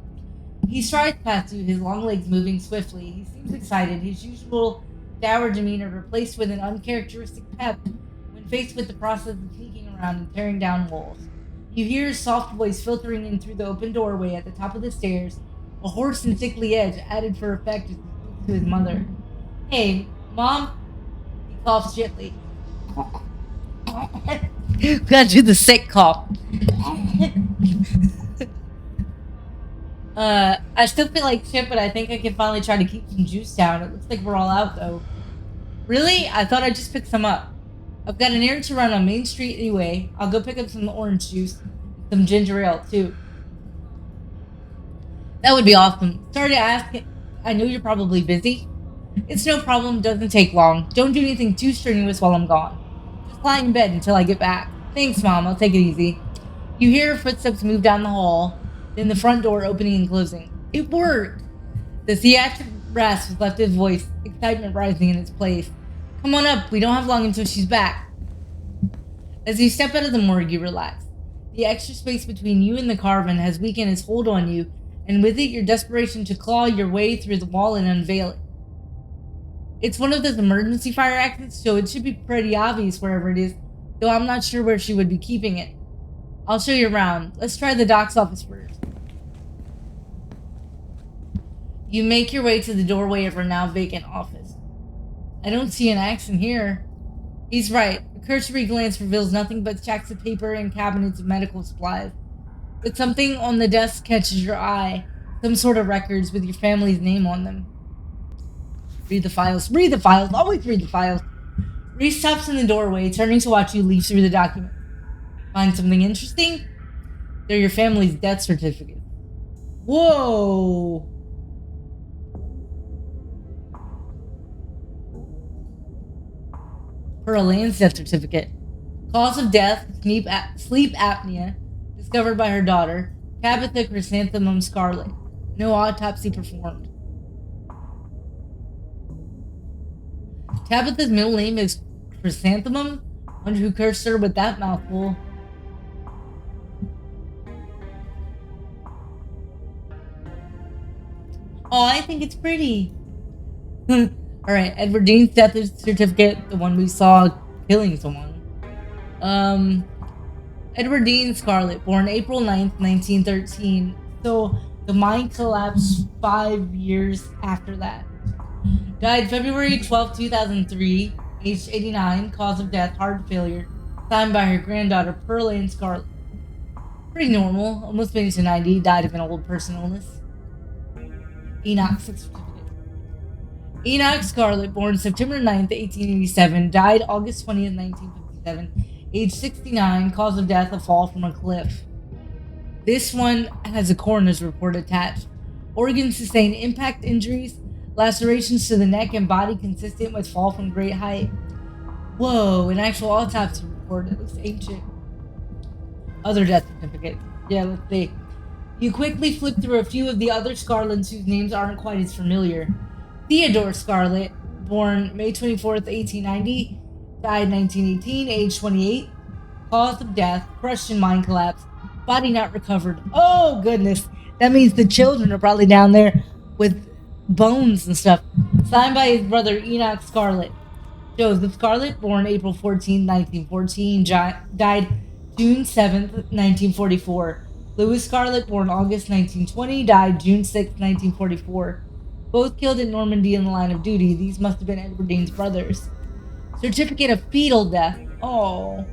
He strides past you, his long legs moving swiftly. He seems excited, his usual dour demeanor replaced with an uncharacteristic pep when faced with the process of sneaking around and tearing down walls. You hear his soft voice filtering in through the open doorway at the top of the stairs, a hoarse and sickly edge added for effect as he speaks to his mother. Hey, Mom? He coughs gently. Gotta do the sick cough. I still feel like shit, but I think I can finally try to keep some juice down. It looks like we're all out, though. Really? I thought I'd just pick some up. I've got an errand to run on Main Street anyway. I'll go pick up some orange juice. Some ginger ale, too. That would be awesome. Sorry to ask. I know you're probably busy. It's no problem. Doesn't take long. Don't do anything too strenuous while I'm gone. Just lie in bed until I get back. Thanks, Mom. I'll take it easy. You hear footsteps move down the hall, then the front door opening and closing. It worked! The theatric brass was left his voice, excitement rising in its place. Come on up. We don't have long until she's back. As you step out of the morgue, you relax. The extra space between you and the carven has weakened its hold on you, and with it your desperation to claw your way through the wall and unveil it. It's one of those emergency fire exits, so it should be pretty obvious wherever it is, though I'm not sure where she would be keeping it. I'll show you around. Let's try the doc's office first. You make your way to the doorway of her now vacant office. I don't see an axe in here. He's right. A cursory glance reveals nothing but stacks of paper and cabinets of medical supplies. But something on the desk catches your eye. Some sort of records with your family's name on them. Read the files. Read the files. Always read the files. Reese stops in the doorway, turning to watch you leaf through the document. Find something interesting? They're your family's death certificates. Whoa! Pearl Ann's death certificate. Cause of death, sleep apnea, discovered by her daughter, Tabitha Chrysanthemum Scarlet. No autopsy performed. Tabitha's middle name is Chrysanthemum? Wonder who cursed her with that mouthful. Oh, I think it's pretty. Alright, Edward Dean's death certificate, the one we saw killing someone. Edward Dean Scarlet, born April 9th, 1913. So the mine collapsed 5 years after that. Died February 12, 2003, aged 89, cause of death, heart failure, signed by her granddaughter, Pearl Ann Scarlet. Pretty normal, almost made it to 90, died of an old person illness. Enoch certificate. Enoch Scarlet, born September 9th, 1887, died August 20th, 1957, age 69, cause of death, a fall from a cliff. This one has a coroner's report attached. Organs sustained impact injuries, lacerations to the neck and body consistent with fall from great height. Whoa, an actual autopsy report. It looks ancient. Other death certificate. Yeah, let's see. You quickly flip through a few of the other Scarlets whose names aren't quite as familiar. Theodore Scarlet, born May 24th, 1890, died 1918, age 28. Cause of death, crushed in mine collapse, body not recovered. Oh, goodness. That means the children are probably down there with bones and stuff. Signed by his brother Enoch Scarlet. Joseph Scarlet, born April 14, 1914, died June 7th, 1944. Louis Scarlet, born August 1920, died June 6, 1944. Both killed in Normandy in the line of duty. These must have been Edward Dean's brothers. Certificate of fetal death. Oh.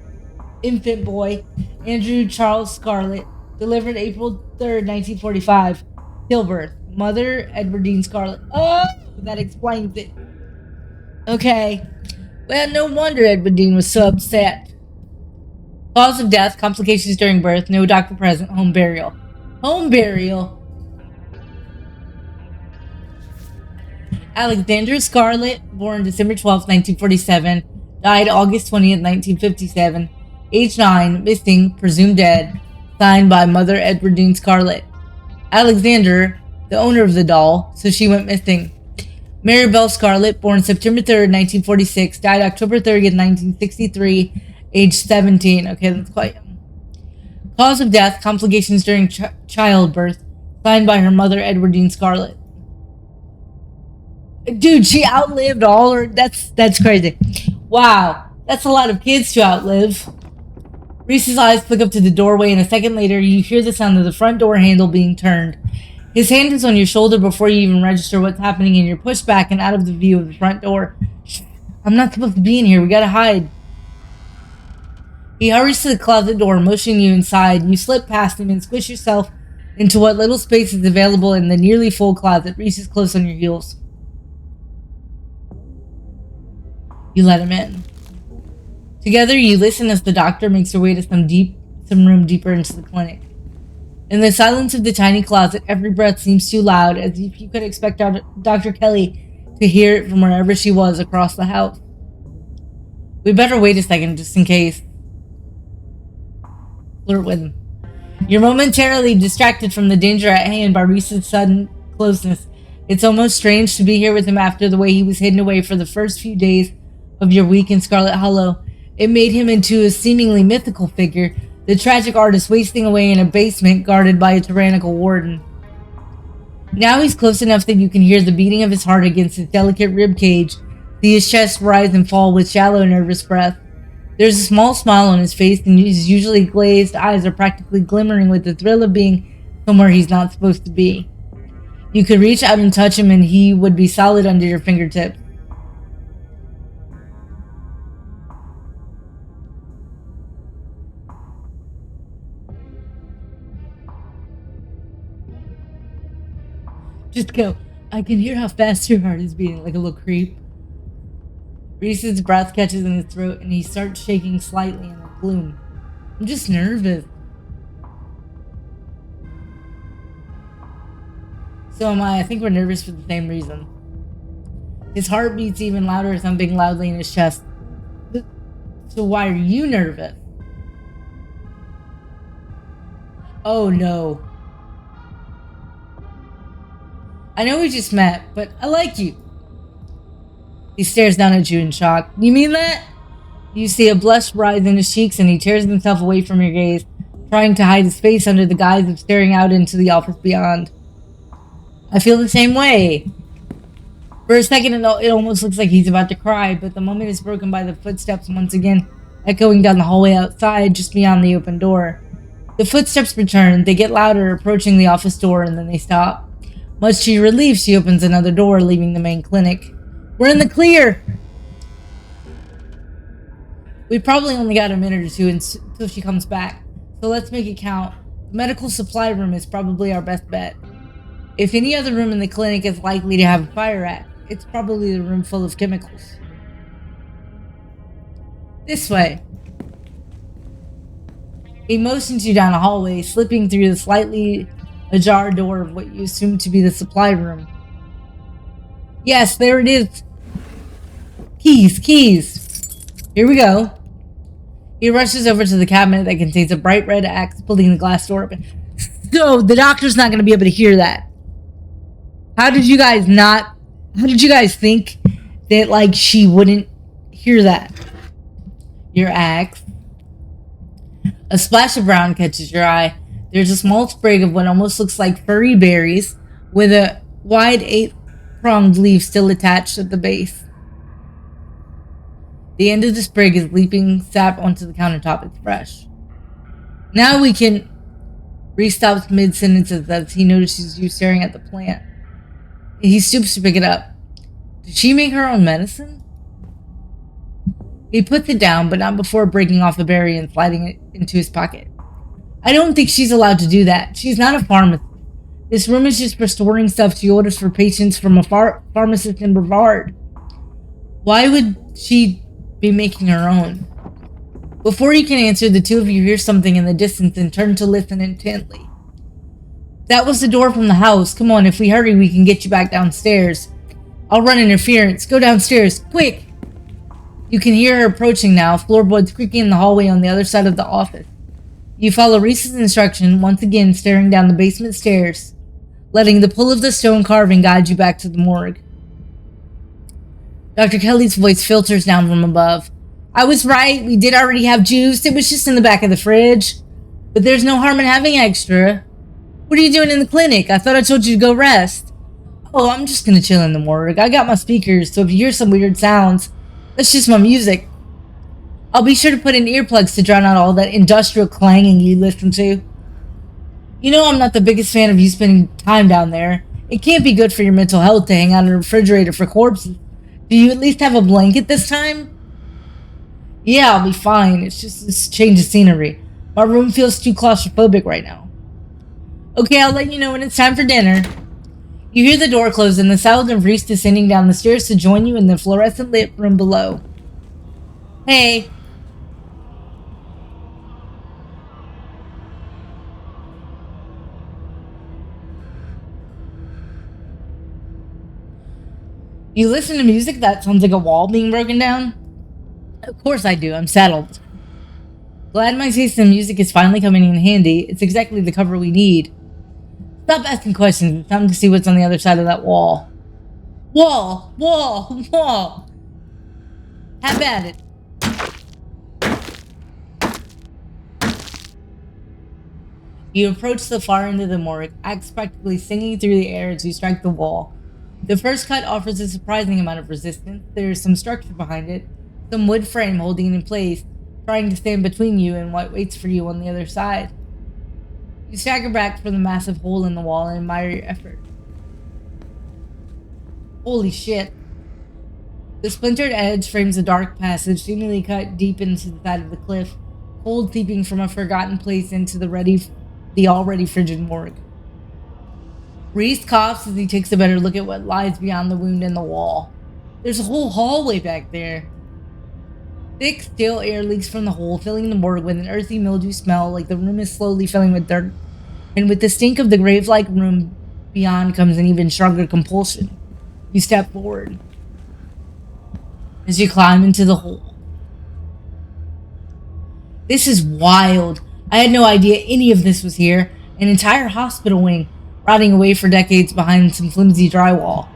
Infant boy, Andrew Charles Scarlet, delivered April 3rd, 1945. Stillbirth. Mother, Edward Dean Scarlet. Oh, that explains it. Okay. Well, no wonder Edward Dean was so upset. Cause of death, complications during birth, no doctor present, home burial. Home burial? Alexander Scarlet, born December 12, 1947, died August 20th, 1957, age 9, missing, presumed dead, signed by Mother Edward Dean Scarlet. Alexander, the owner of the doll, so she went missing. Maribel Scarlet, born September 3rd, 1946, died October 30th, 1963, age 17. Okay, that's quite young. Cause of death, complications during childbirth, signed by her mother, Edward Dean Scarlet. Dude, she outlived all her... That's crazy. Wow, that's a lot of kids to outlive. Reese's eyes flick up to the doorway, and a second later, you hear the sound of the front door handle being turned. His hand is on your shoulder before you even register what's happening, and you're pushed back and out of the view of the front door. Shh, I'm not supposed to be in here. We gotta hide. He hurries to the closet door, motioning you inside. You slip past him and squish yourself into what little space is available in the nearly full closet. Reese is close on your heels. You let him in. Together, you listen as the doctor makes her way to some room deeper into the clinic. In the silence of the tiny closet, every breath seems too loud, as if you could expect Dr. Kelly to hear it from wherever she was across the house. We better wait a second, just in case. Flirt with him. You're momentarily distracted from the danger at hand by Reese's sudden closeness. It's almost strange to be here with him after the way he was hidden away for the first few days of your week in Scarlet Hollow. It made him into a seemingly mythical figure, the tragic artist wasting away in a basement guarded by a tyrannical warden. Now he's close enough that you can hear the beating of his heart against his delicate rib cage, see his chest rise and fall with shallow, nervous breath. There's a small smile on his face, and his usually glazed eyes are practically glimmering with the thrill of being somewhere he's not supposed to be. You could reach out and touch him, and he would be solid under your fingertips. Just go. I can hear how fast your heart is beating, like a little creep. Reese's breath catches in his throat, and he starts shaking slightly in the gloom. I'm just nervous. So am I. I think we're nervous for the same reason. His heart beats even louder, thumping loudly in his chest. So why are you nervous? Oh no. I know we just met, but I like you. He stares down at you in shock. You mean that? You see a blush rise in his cheeks, and he tears himself away from your gaze, trying to hide his face under the guise of staring out into the office beyond. I feel the same way. For a second, it almost looks like he's about to cry, but the moment is broken by the footsteps once again, echoing down the hallway outside, just beyond the open door. The footsteps return. They get louder, approaching the office door, and then they stop. Much to your relief, she opens another door, leaving the main clinic. We're in the clear! We probably only got a minute or two until she comes back, so let's make it count. The medical supply room is probably our best bet. If any other room in the clinic is likely to have a fire at, it's probably the room full of chemicals. This way. He motions you down a hallway, slipping through the slightly ajar door of what you assume to be the supply room. Yes, there it is. Keys. Here we go. He rushes over to the cabinet that contains a bright red axe, pulling the glass door open. So, the doctor's not going to be able to hear that. How did you guys think that, like, she wouldn't hear that? Your axe. A splash of brown catches your eye. There's a small sprig of what almost looks like furry berries, with a wide 8-pronged leaf still attached at the base. The end of the sprig is leaping sap onto the countertop. It's fresh. Now we can... Reese stops mid-sentences as he notices you staring at the plant. He stoops to pick it up. Did she make her own medicine? He puts it down, but not before breaking off a berry and sliding it into his pocket. I don't think she's allowed to do that. She's not a pharmacist. This room is just for storing stuff she orders for patients from a pharmacist in Brevard. Why would she be making her own? Before you can answer, the two of you hear something in the distance and turn to listen intently. That was the door from the house. Come on, if we hurry, we can get you back downstairs. I'll run interference. Go downstairs, quick! You can hear her approaching now, floorboards creaking in the hallway on the other side of the office. You follow Reese's instruction, once again staring down the basement stairs, letting the pull of the stone carving guide you back to the morgue. Dr. Kelly's voice filters down from above. I was right, we did already have juice. It was just in the back of the fridge. But there's no harm in having extra. What are you doing in the clinic? I thought I told you to go rest. Oh, I'm just gonna chill in the morgue. I got my speakers, so if you hear some weird sounds, that's just my music. I'll be sure to put in earplugs to drown out all that industrial clanging you listen to. You know I'm not the biggest fan of you spending time down there. It can't be good for your mental health to hang out in a refrigerator for corpses. Do you at least have a blanket this time? Yeah, I'll be fine. It's just this change of scenery. My room feels too claustrophobic right now. Okay, I'll let you know when it's time for dinner. You hear the door close and the sound of Reese descending down the stairs to join you in the fluorescent lit room below. Hey. You listen to music that sounds like a wall being broken down? Of course I do. I'm sad all the time. Glad my taste in music is finally coming in handy. It's exactly the cover we need. Stop asking questions. It's time to see what's on the other side of that wall. Wall! Wall! Wall! Have at it. You approach the far end of the morgue, unexpectedly singing through the air as you strike the wall. The first cut offers a surprising amount of resistance. There is some structure behind it, some wood frame holding it in place, trying to stand between you and what waits for you on the other side. You stagger back from the massive hole in the wall and admire your effort. Holy shit. The splintered edge frames a dark passage, seemingly cut deep into the side of the cliff, cold seeping from a forgotten place into the already frigid morgue. Reese coughs as he takes a better look at what lies beyond the wound in the wall. There's a whole hallway back there. Thick, stale air leaks from the hole, filling the morgue with an earthy mildew smell like the room is slowly filling with dirt. And with the stink of the grave-like room beyond comes an even stronger compulsion. You step forward as you climb into the hole. This is wild. I had no idea any of this was here. An entire hospital wing, rotting away for decades behind some flimsy drywall.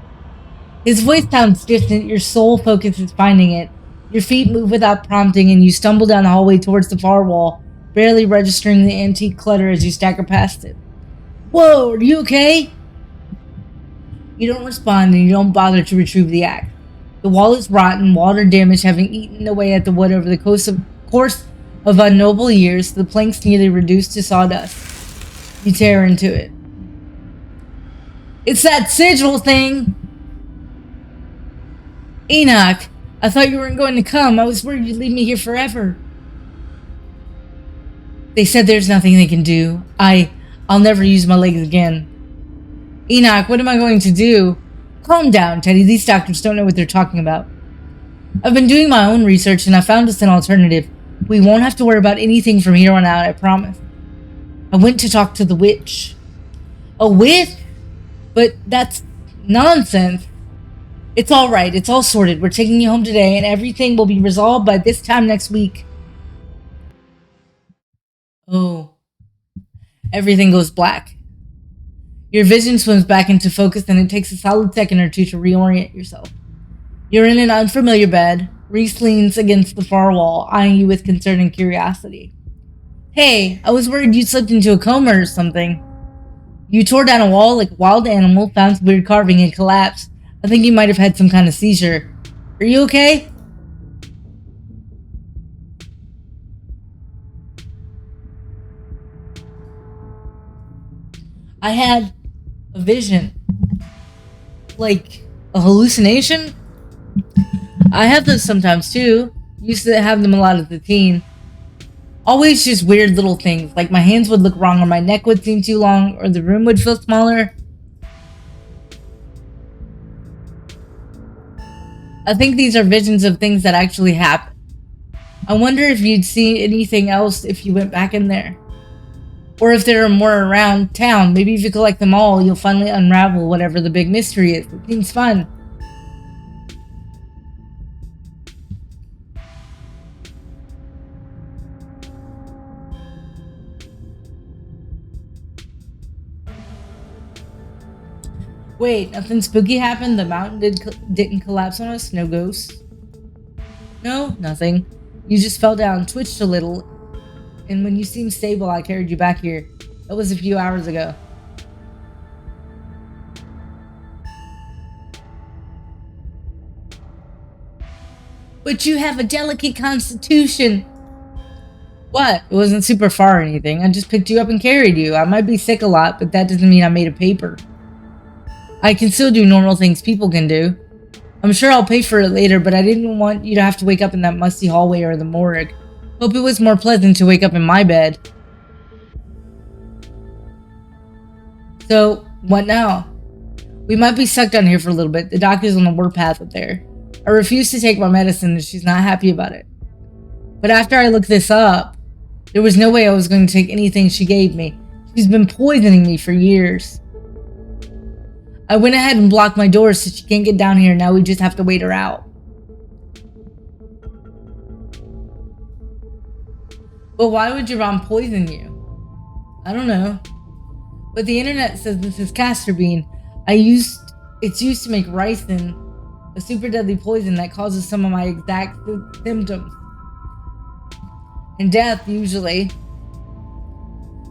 His voice sounds distant, your sole focus is finding it. Your feet move without prompting, and you stumble down the hallway towards the far wall, barely registering the antique clutter as you stagger past it. Whoa, are you okay? You don't respond, and you don't bother to retrieve the axe. The wall is rotten, water damage having eaten away at the wood over the course of unknown years, the planks nearly reduced to sawdust. You tear into it. It's that sigil thing! Enoch, I thought you weren't going to come. I was worried you'd leave me here forever. They said there's nothing they can do. I'll never use my legs again. Enoch, what am I going to do? Calm down, Teddy. These doctors don't know what they're talking about. I've been doing my own research and I found us an alternative. We won't have to worry about anything from here on out, I promise. I went to talk to the witch. A witch? But that's nonsense. It's all right. It's all sorted. We're taking you home today and everything will be resolved by this time next week. Oh. Everything goes black. Your vision swims back into focus and it takes a solid second or two to reorient yourself. You're in an unfamiliar bed. Reese leans against the far wall, eyeing you with concern and curiosity. Hey, I was worried you slipped into a coma or something. You tore down a wall like a wild animal, found some weird carving, and collapsed. I think you might have had some kind of seizure. Are you okay? I had a vision. Like a hallucination? I have those sometimes too. Used to have them a lot as a teen. Always just weird little things, like my hands would look wrong or my neck would seem too long or the room would feel smaller. I think these are visions of things that actually happen. I wonder if you'd see anything else if you went back in there. Or if there are more around town. Maybe if you collect them all, you'll finally unravel whatever the big mystery is. It seems fun. Wait, nothing spooky happened? The mountain didn't collapse on us? No ghosts? No, nothing. You just fell down, twitched a little, and when you seemed stable, I carried you back here. That was a few hours ago. But you have a delicate constitution. What? It wasn't super far or anything. I just picked you up and carried you. I might be sick a lot, but that doesn't mean I'm made of paper. I can still do normal things people can do. I'm sure I'll pay for it later, but I didn't want you to have to wake up in that musty hallway or the morgue. Hope it was more pleasant to wake up in my bed. So, what now? We might be stuck down here for a little bit. The doctor's on the warpath up there. I refuse to take my medicine and she's not happy about it. But after I looked this up, there was no way I was going to take anything she gave me. She's been poisoning me for years. I went ahead and blocked my doors so she can't get down here. Now we just have to wait her out. But why would your mom poison you? I don't know. But the internet says this is castor bean. It's used to make ricin, a super deadly poison that causes some of my exact symptoms. And death, usually.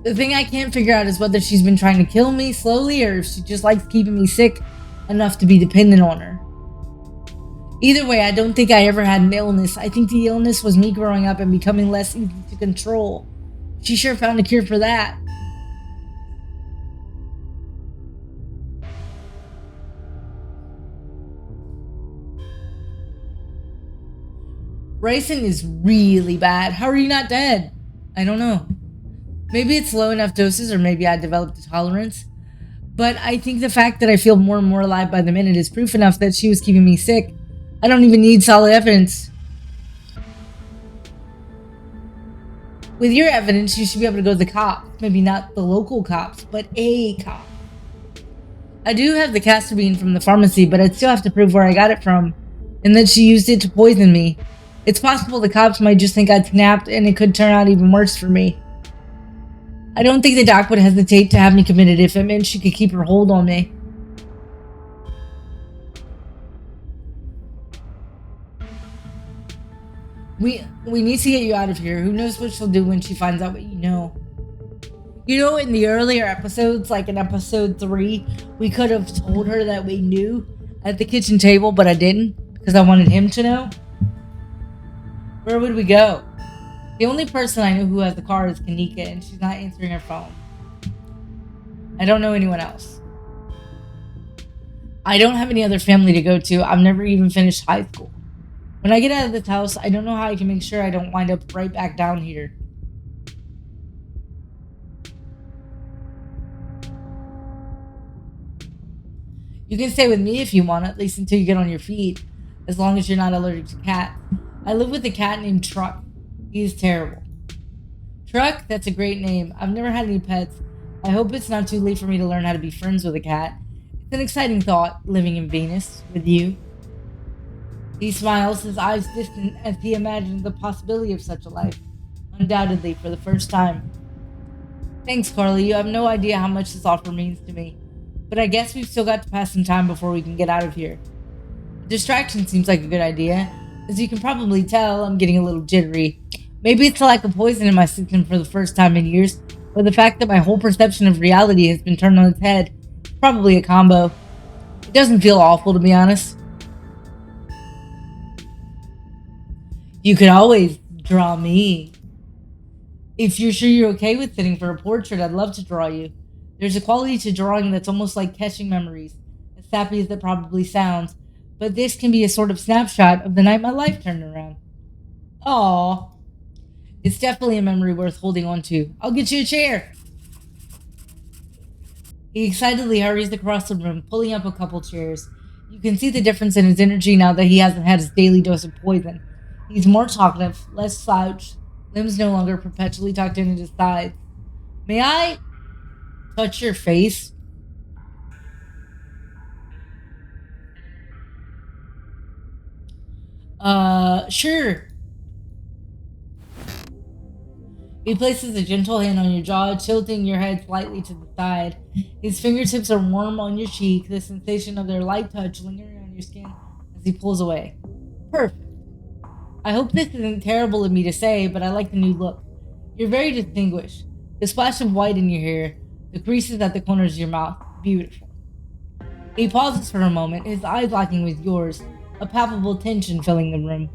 The thing I can't figure out is whether she's been trying to kill me slowly or if she just likes keeping me sick enough to be dependent on her. Either way, I don't think I ever had an illness. I think the illness was me growing up and becoming less easy to control. She sure found a cure for that. Ricin is really bad. How are you not dead? I don't know. Maybe it's low enough doses, or maybe I developed a tolerance. But I think the fact that I feel more and more alive by the minute is proof enough that she was keeping me sick. I don't even need solid evidence. With your evidence, you should be able to go to the cops. Maybe not the local cops, but a cop. I do have the castor bean from the pharmacy, but I'd still have to prove where I got it from, and that she used it to poison me. It's possible the cops might just think I'd snapped, and it could turn out even worse for me. I don't think the doc would hesitate to have me committed if it meant she could keep her hold on me. We need to get you out of here. Who knows what she'll do when she finds out what you know. You know, in the earlier episodes, like in episode 3, we could have told her that we knew at the kitchen table, but I didn't because I wanted him to know. Where would we go? The only person I know who has the car is Kanika, and she's not answering her phone. I don't know anyone else. I don't have any other family to go to. I've never even finished high school. When I get out of this house, I don't know how I can make sure I don't wind up right back down here. You can stay with me if you want, at least until you get on your feet, as long as you're not allergic to cats. I live with a cat named Truck. He's terrible. Truck? That's a great name. I've never had any pets. I hope it's not too late for me to learn how to be friends with a cat. It's an exciting thought, living in Venus with you. He smiles, his eyes distant as he imagines the possibility of such a life. Undoubtedly, for the first time. Thanks, Carly. You have no idea how much this offer means to me. But I guess we've still got to pass some time before we can get out of here. Distraction seems like a good idea. As you can probably tell, I'm getting a little jittery. Maybe it's the lack of poison in my system for the first time in years, or the fact that my whole perception of reality has been turned on its head. Probably a combo. It doesn't feel awful, to be honest. You could always draw me. If you're sure you're okay with sitting for a portrait, I'd love to draw you. There's a quality to drawing that's almost like catching memories, as sappy as it probably sounds, but this can be a sort of snapshot of the night my life turned around. Aww. It's definitely a memory worth holding on to. I'll get you a chair. He excitedly hurries across the room, pulling up a couple chairs. You can see the difference in his energy now that he hasn't had his daily dose of poison. He's more talkative, less slouched, limbs no longer perpetually tucked in at his sides. May I touch your face? Sure. He places a gentle hand on your jaw, tilting your head slightly to the side. His fingertips are warm on your cheek, the sensation of their light touch lingering on your skin as he pulls away. Perfect. I hope this isn't terrible of me to say, but I like the new look. You're very distinguished. The splash of white in your hair, the creases at the corners of your mouth. Beautiful. He pauses for a moment, his eyes locking with yours, a palpable tension filling the room.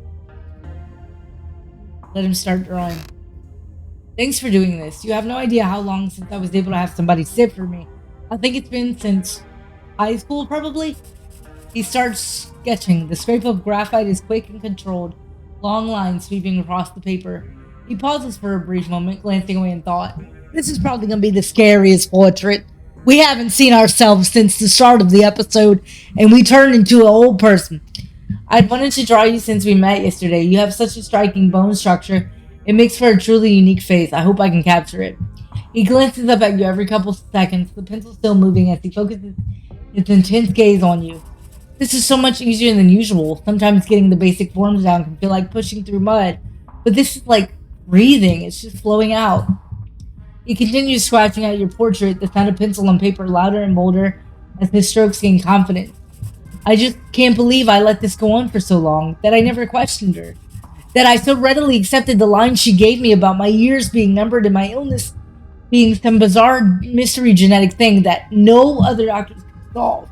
Let him start drawing. Thanks for doing this. You have no idea how long since I was able to have somebody sit for me. I think it's been since high school, probably. He starts sketching. The scrape of graphite is quick and controlled, long lines sweeping across the paper. He pauses for a brief moment, glancing away in thought. This is probably going to be the scariest portrait. We haven't seen ourselves since the start of the episode, and we turned into an old person. I'd wanted to draw you since we met yesterday. You have such a striking bone structure. It makes for a truly unique face. I hope I can capture it. He glances up at you every couple seconds, the pencil still moving as he focuses his intense gaze on you. This is so much easier than usual. Sometimes getting the basic forms down can feel like pushing through mud, but this is like breathing. It's just flowing out. He continues scratching at your portrait, the sound of pencil on paper louder and bolder as his strokes gain confidence. I just can't believe I let this go on for so long, that I never questioned her, that I so readily accepted the line she gave me about my years being numbered and my illness being some bizarre mystery genetic thing that no other doctors could solve.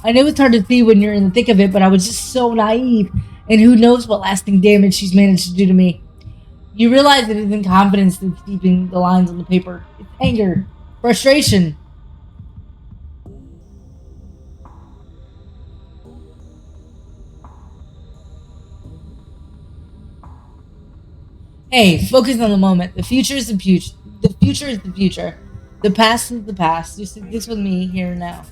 I know it's hard to see when you're in the thick of it, but I was just so naive, and who knows what lasting damage she's managed to do to me. You realize it isn't confidence that's keeping the lines on the paper. It's anger, frustration. Hey, focus on the moment. The future is the future. The future is the future. The past is the past. You see this with me here and now.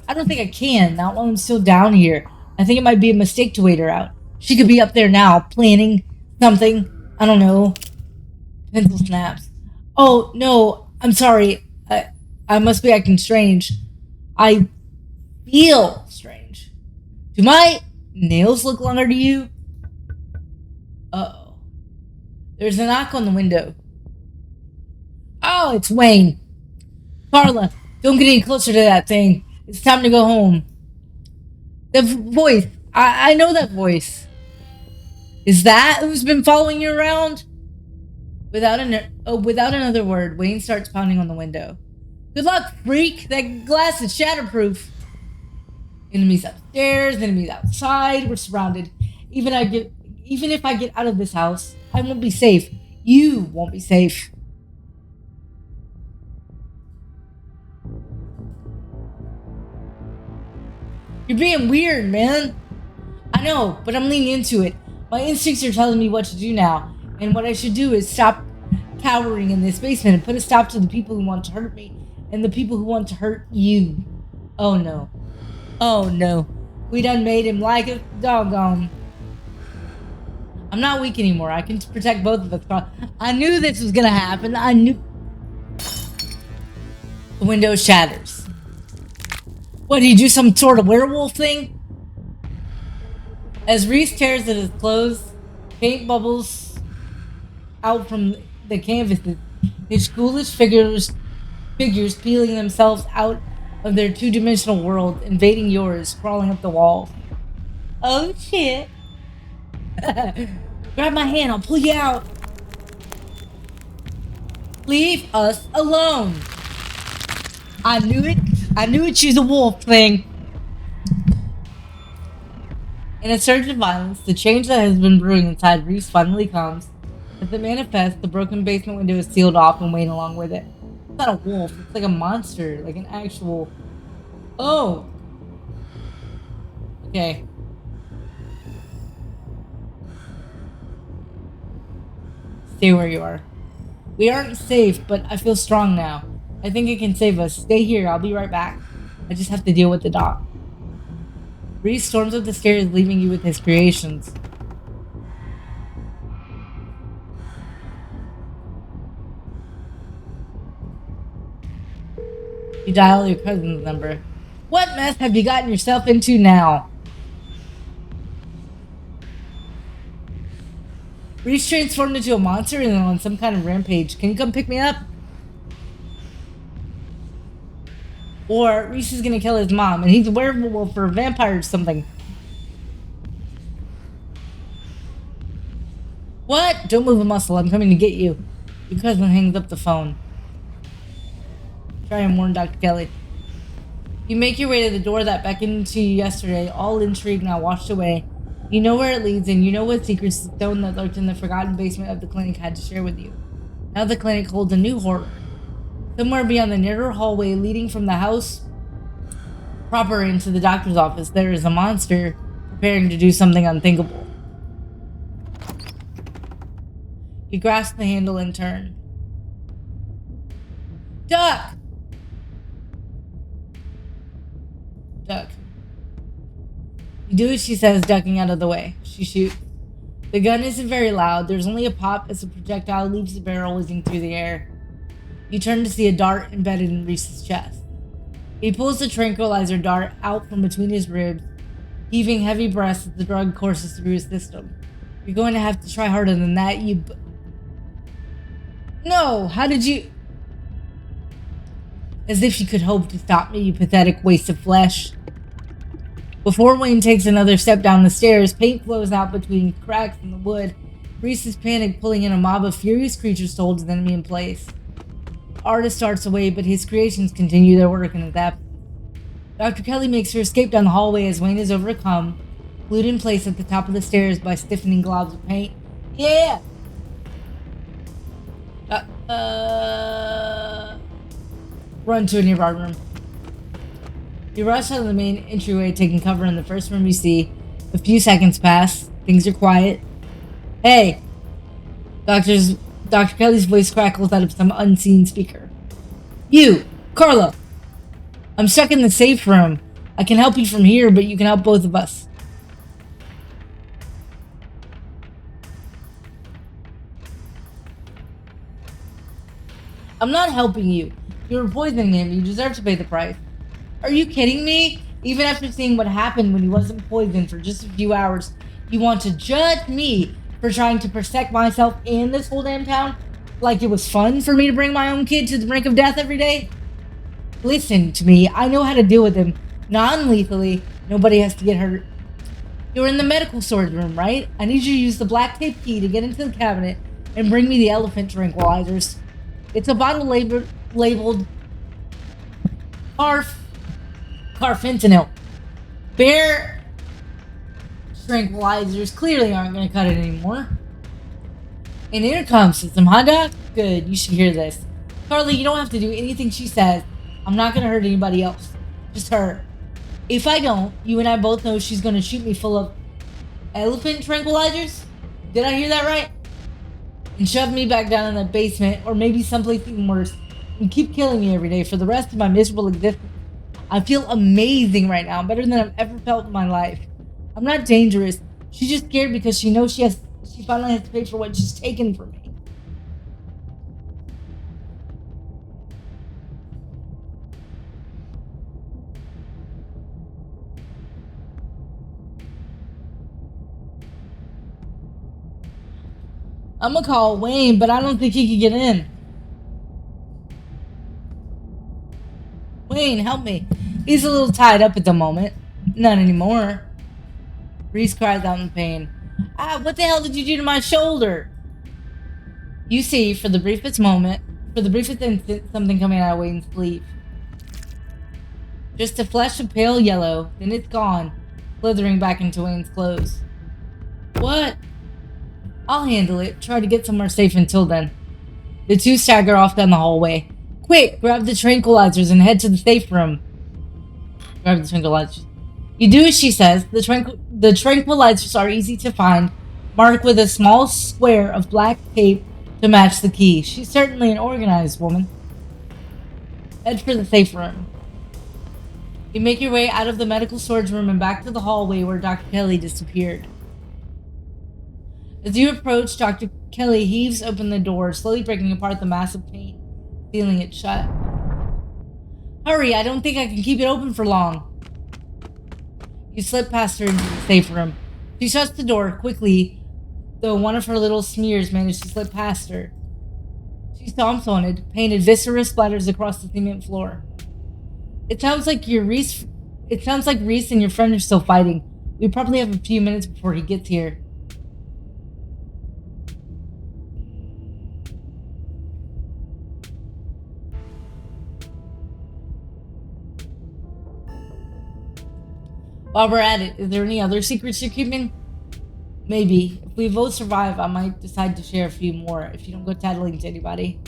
I don't think I can, not while I'm still down here. I think it might be a mistake to wait her out. She could be up there now, planning something. I don't know. Pencil snaps. Oh, no, I'm sorry. I must be acting strange. I feel strange. Do my nails look longer to you? Uh-oh. There's a knock on the window. Oh, it's Wayne. Carla, don't get any closer to that thing. It's time to go home. The voice. I know that voice. Is that who's been following you around? Without another word, Wayne starts pounding on the window. Good luck, freak. That glass is shatterproof. Enemies upstairs, enemies outside. We're surrounded. Even if I get out of this house, I won't be safe. You won't be safe. You're being weird, man. I know, but I'm leaning into it. My instincts are telling me what to do now. And what I should do is stop cowering in this basement and put a stop to the people who want to hurt me and the people who want to hurt you. Oh no. Oh no. We done made him like a doggone. I'm not weak anymore. I can protect both of us. I knew this was gonna happen. I knew. The window shatters. What, did he do some sort of werewolf thing? As Reese tears at his clothes, paint bubbles out from the canvases, his ghoulish figures peeling themselves out of their two-dimensional world, invading yours, crawling up the wall. Oh shit. Grab my hand, I'll pull you out. Leave us alone. I knew it. I knew it. She's a wolf thing. In a surge of violence, the change that has been brewing inside Reese finally comes. As it manifests, the broken basement window is sealed off and Wayne along with it. It's not a wolf. It's like a monster. Like an actual... Oh. Okay. Stay where you are. We aren't safe, but I feel strong now. I think it can save us. Stay here. I'll be right back. I just have to deal with the doc. Reese storms up the stairs, leaving you with his creations. You dial your cousin's number. What mess have you gotten yourself into now? Reese transformed into a monster and on some kind of rampage. Can you come pick me up? Or Reese is gonna kill his mom and he's a werewolf or a vampire or something. What? Don't move a muscle. I'm coming to get you. Your cousin hangs up the phone. Try and warn Dr. Kelly. You make your way to the door that beckoned to you yesterday, all intrigue now washed away. You know where it leads and you know what secrets the stone that lurked in the forgotten basement of the clinic had to share with you. Now the clinic holds a new horror. Somewhere beyond the narrow hallway leading from the house proper into the doctor's office, there is a monster preparing to do something unthinkable. You grasp the handle and turn. Duck! Duck. You do as she says, ducking out of the way. She shoots. The gun isn't very loud. There's only a pop as the projectile leaves the barrel whizzing through the air. You turn to see a dart embedded in Reese's chest. He pulls the tranquilizer dart out from between his ribs, heaving heavy breaths as the drug courses through his system. You're going to have to try harder than that, No, how did you... As if you could hope to stop me, you pathetic waste of flesh. Before Wayne takes another step down the stairs, paint flows out between cracks in the wood. Reese is panicked, pulling in a mob of furious creatures to hold his enemy in place. The artist starts away, but his creations continue their work in his absence. Dr. Kelly makes her escape down the hallway as Wayne is overcome, glued in place at the top of the stairs by stiffening globs of paint. Yeah! Run to a nearby room. You rush out of the main entryway, taking cover in the first room you see. A few seconds pass. Things are quiet. Hey! Dr. Kelly's voice crackles out of some unseen speaker. You! Carla! I'm stuck in the safe room. I can help you from here, but you can help both of us. I'm not helping you. You were poisoning him. You deserve to pay the price. Are you kidding me? Even after seeing what happened when he wasn't poisoned for just a few hours, you want to judge me for trying to protect myself and this whole damn town? Like it was fun for me to bring my own kid to the brink of death every day? Listen to me. I know how to deal with him. Non-lethally. Nobody has to get hurt. You're in the medical storage room, right? I need you to use the black tape key to get into the cabinet and bring me the elephant tranquilizers. It's a bottle labeled carfentanil. Bear tranquilizers clearly aren't going to cut it anymore. An intercom system, huh, Doc? Good, you should hear this. Carly, you don't have to do anything she says. I'm not going to hurt anybody else. Just her. If I don't, you and I both know she's going to shoot me full of elephant tranquilizers? Did I hear that right? And shove me back down in the basement, or maybe someplace even worse, and keep killing me every day for the rest of my miserable existence. I feel amazing right now, better than I've ever felt in my life. I'm not dangerous. She's just scared because she knows she finally has to pay for what she's taken from me. I'm gonna call Wayne, but I don't think he can get in. Wayne, help me. He's a little tied up at the moment. Not anymore. Reese cries out in pain. What the hell did you do to my shoulder? You see, for the briefest instant, something coming out of Wayne's sleeve. Just a flash of pale yellow, then it's gone, slithering back into Wayne's clothes. What? I'll handle it. Try to get somewhere safe until then. The two stagger off down the hallway. Quick, grab the tranquilizers and head to the safe room. Grab the tranquilizers. You do as she says. The tranquilizers are easy to find, marked with a small square of black tape to match the key. She's certainly an organized woman. Head for the safe room. You make your way out of the medical storage room and back to the hallway where Dr. Kelly disappeared. As you approach, Dr. Kelly heaves open the door, slowly breaking apart the massive paint, sealing it shut. Hurry, I don't think I can keep it open for long. You slip past her into the safe room. She shuts the door quickly, though one of her little smears managed to slip past her. She stomps on it, painted viscera splatters across the cement floor. It sounds like Reese and your friend are still fighting. We probably have a few minutes before he gets here. While we're at it, is there any other secrets you're keeping? Maybe. If we both survive, I might decide to share a few more if you don't go tattling to anybody.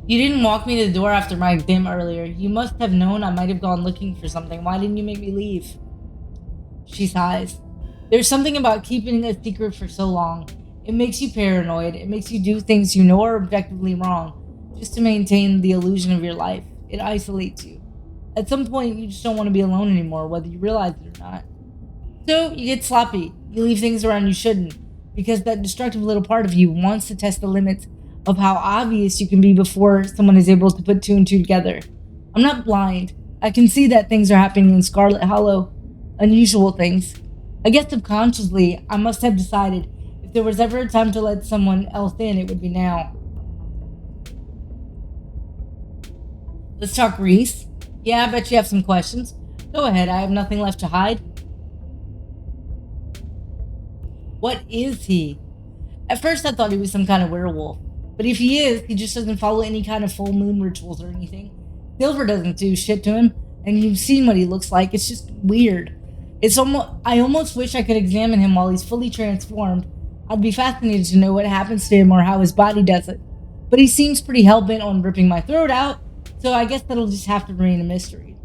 You didn't walk me to the door after my exam earlier. You must have known I might have gone looking for something. Why didn't you make me leave? She sighs. There's something about keeping a secret for so long. It makes you paranoid. It makes you do things you know are objectively wrong, just to maintain the illusion of your life. It isolates you. At some point, you just don't want to be alone anymore, whether you realize it or not. So, you get sloppy. You leave things around you shouldn't, because that destructive little part of you wants to test the limits of how obvious you can be before someone is able to put two and two together. I'm not blind. I can see that things are happening in Scarlet Hollow. Unusual things. I guess subconsciously, I must have decided if there was ever a time to let someone else in, it would be now. Let's talk Reese. Yeah, I bet you have some questions. Go ahead, I have nothing left to hide. What is he? At first I thought he was some kind of werewolf. But if he is, he just doesn't follow any kind of full moon rituals or anything. Silver doesn't do shit to him, and you've seen what he looks like. It's just weird. I almost wish I could examine him while he's fully transformed. I'd be fascinated to know what happens to him or how his body does it. But he seems pretty hell-bent on ripping my throat out, so I guess that'll just have to remain a mystery.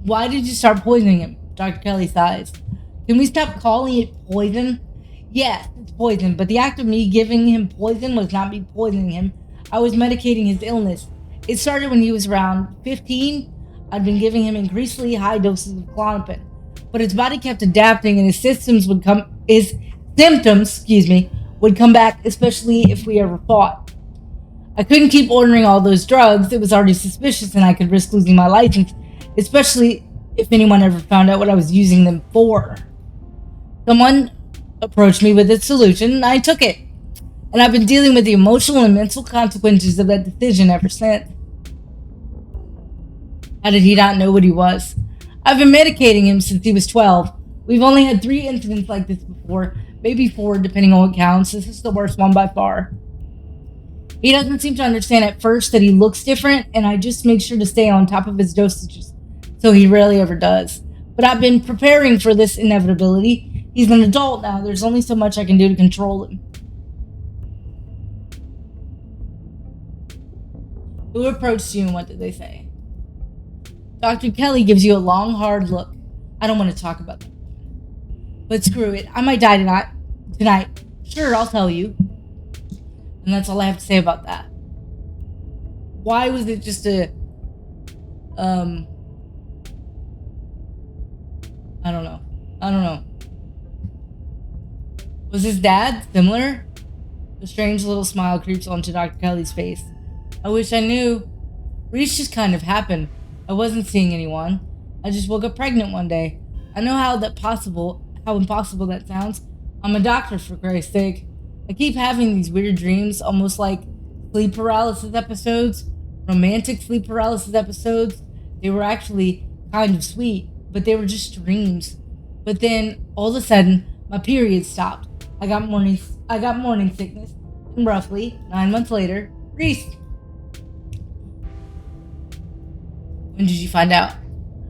Why did you start poisoning him? Dr. Kelly sighs. Can we stop calling it poison? Yes, it's poison, but the act of me giving him poison was not me poisoning him. I was medicating his illness. It started when he was around 15. I'd been giving him increasingly high doses of Klonopin, but his body kept adapting and his symptoms would come back, especially if we ever fought. I couldn't keep ordering all those drugs. It was already suspicious and I could risk losing my license, especially if anyone ever found out what I was using them for. Someone approached me with a solution and I took it. And I've been dealing with the emotional and mental consequences of that decision ever since. How did he not know what he was? I've been medicating him since he was 12. We've only had 3 incidents like this before, maybe 4 depending on what counts. This is the worst one by far. He doesn't seem to understand at first that he looks different, and I just make sure to stay on top of his dosages, so he rarely ever does. But I've been preparing for this inevitability. He's an adult now. There's only so much I can do to control him. Who approached you and what did they say? Dr. Kelly gives you a long, hard look. I don't want to talk about that. But screw it. I might die tonight. Sure, I'll tell you. And that's all I have to say about that. Why was it just I don't know. Was his dad similar? A strange little smile creeps onto Dr. Kelly's face. I wish I knew. Reese just kind of happened. I wasn't seeing anyone. I just woke up pregnant one day. I know how impossible that sounds. I'm a doctor, for Christ's sake. I keep having these weird dreams, almost like sleep paralysis episodes, romantic sleep paralysis episodes. They were actually kind of sweet, but they were just dreams. But then, all of a sudden, my period stopped. I got morning sickness, and roughly 9 months later, Reese. When did you find out?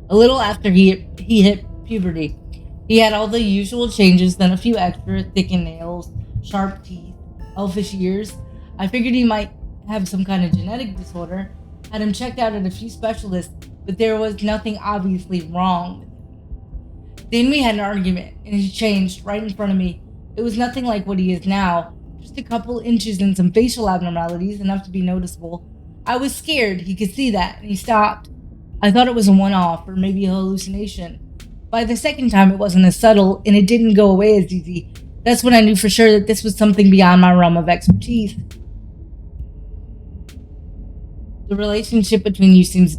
A little after he hit puberty. He had all the usual changes, then a few extra: thickened nails, sharp teeth, elfish ears. I figured he might have some kind of genetic disorder. Had him checked out at a few specialists, but there was nothing obviously wrong. Then we had an argument, and he changed right in front of me. It was nothing like what he is now, just a couple inches and some facial abnormalities, enough to be noticeable. I was scared. He could see that, and he stopped. I thought it was a one-off, or maybe a hallucination. By the second time, it wasn't as subtle, and it didn't go away as easy. That's when I knew for sure that this was something beyond my realm of expertise. The relationship between you seems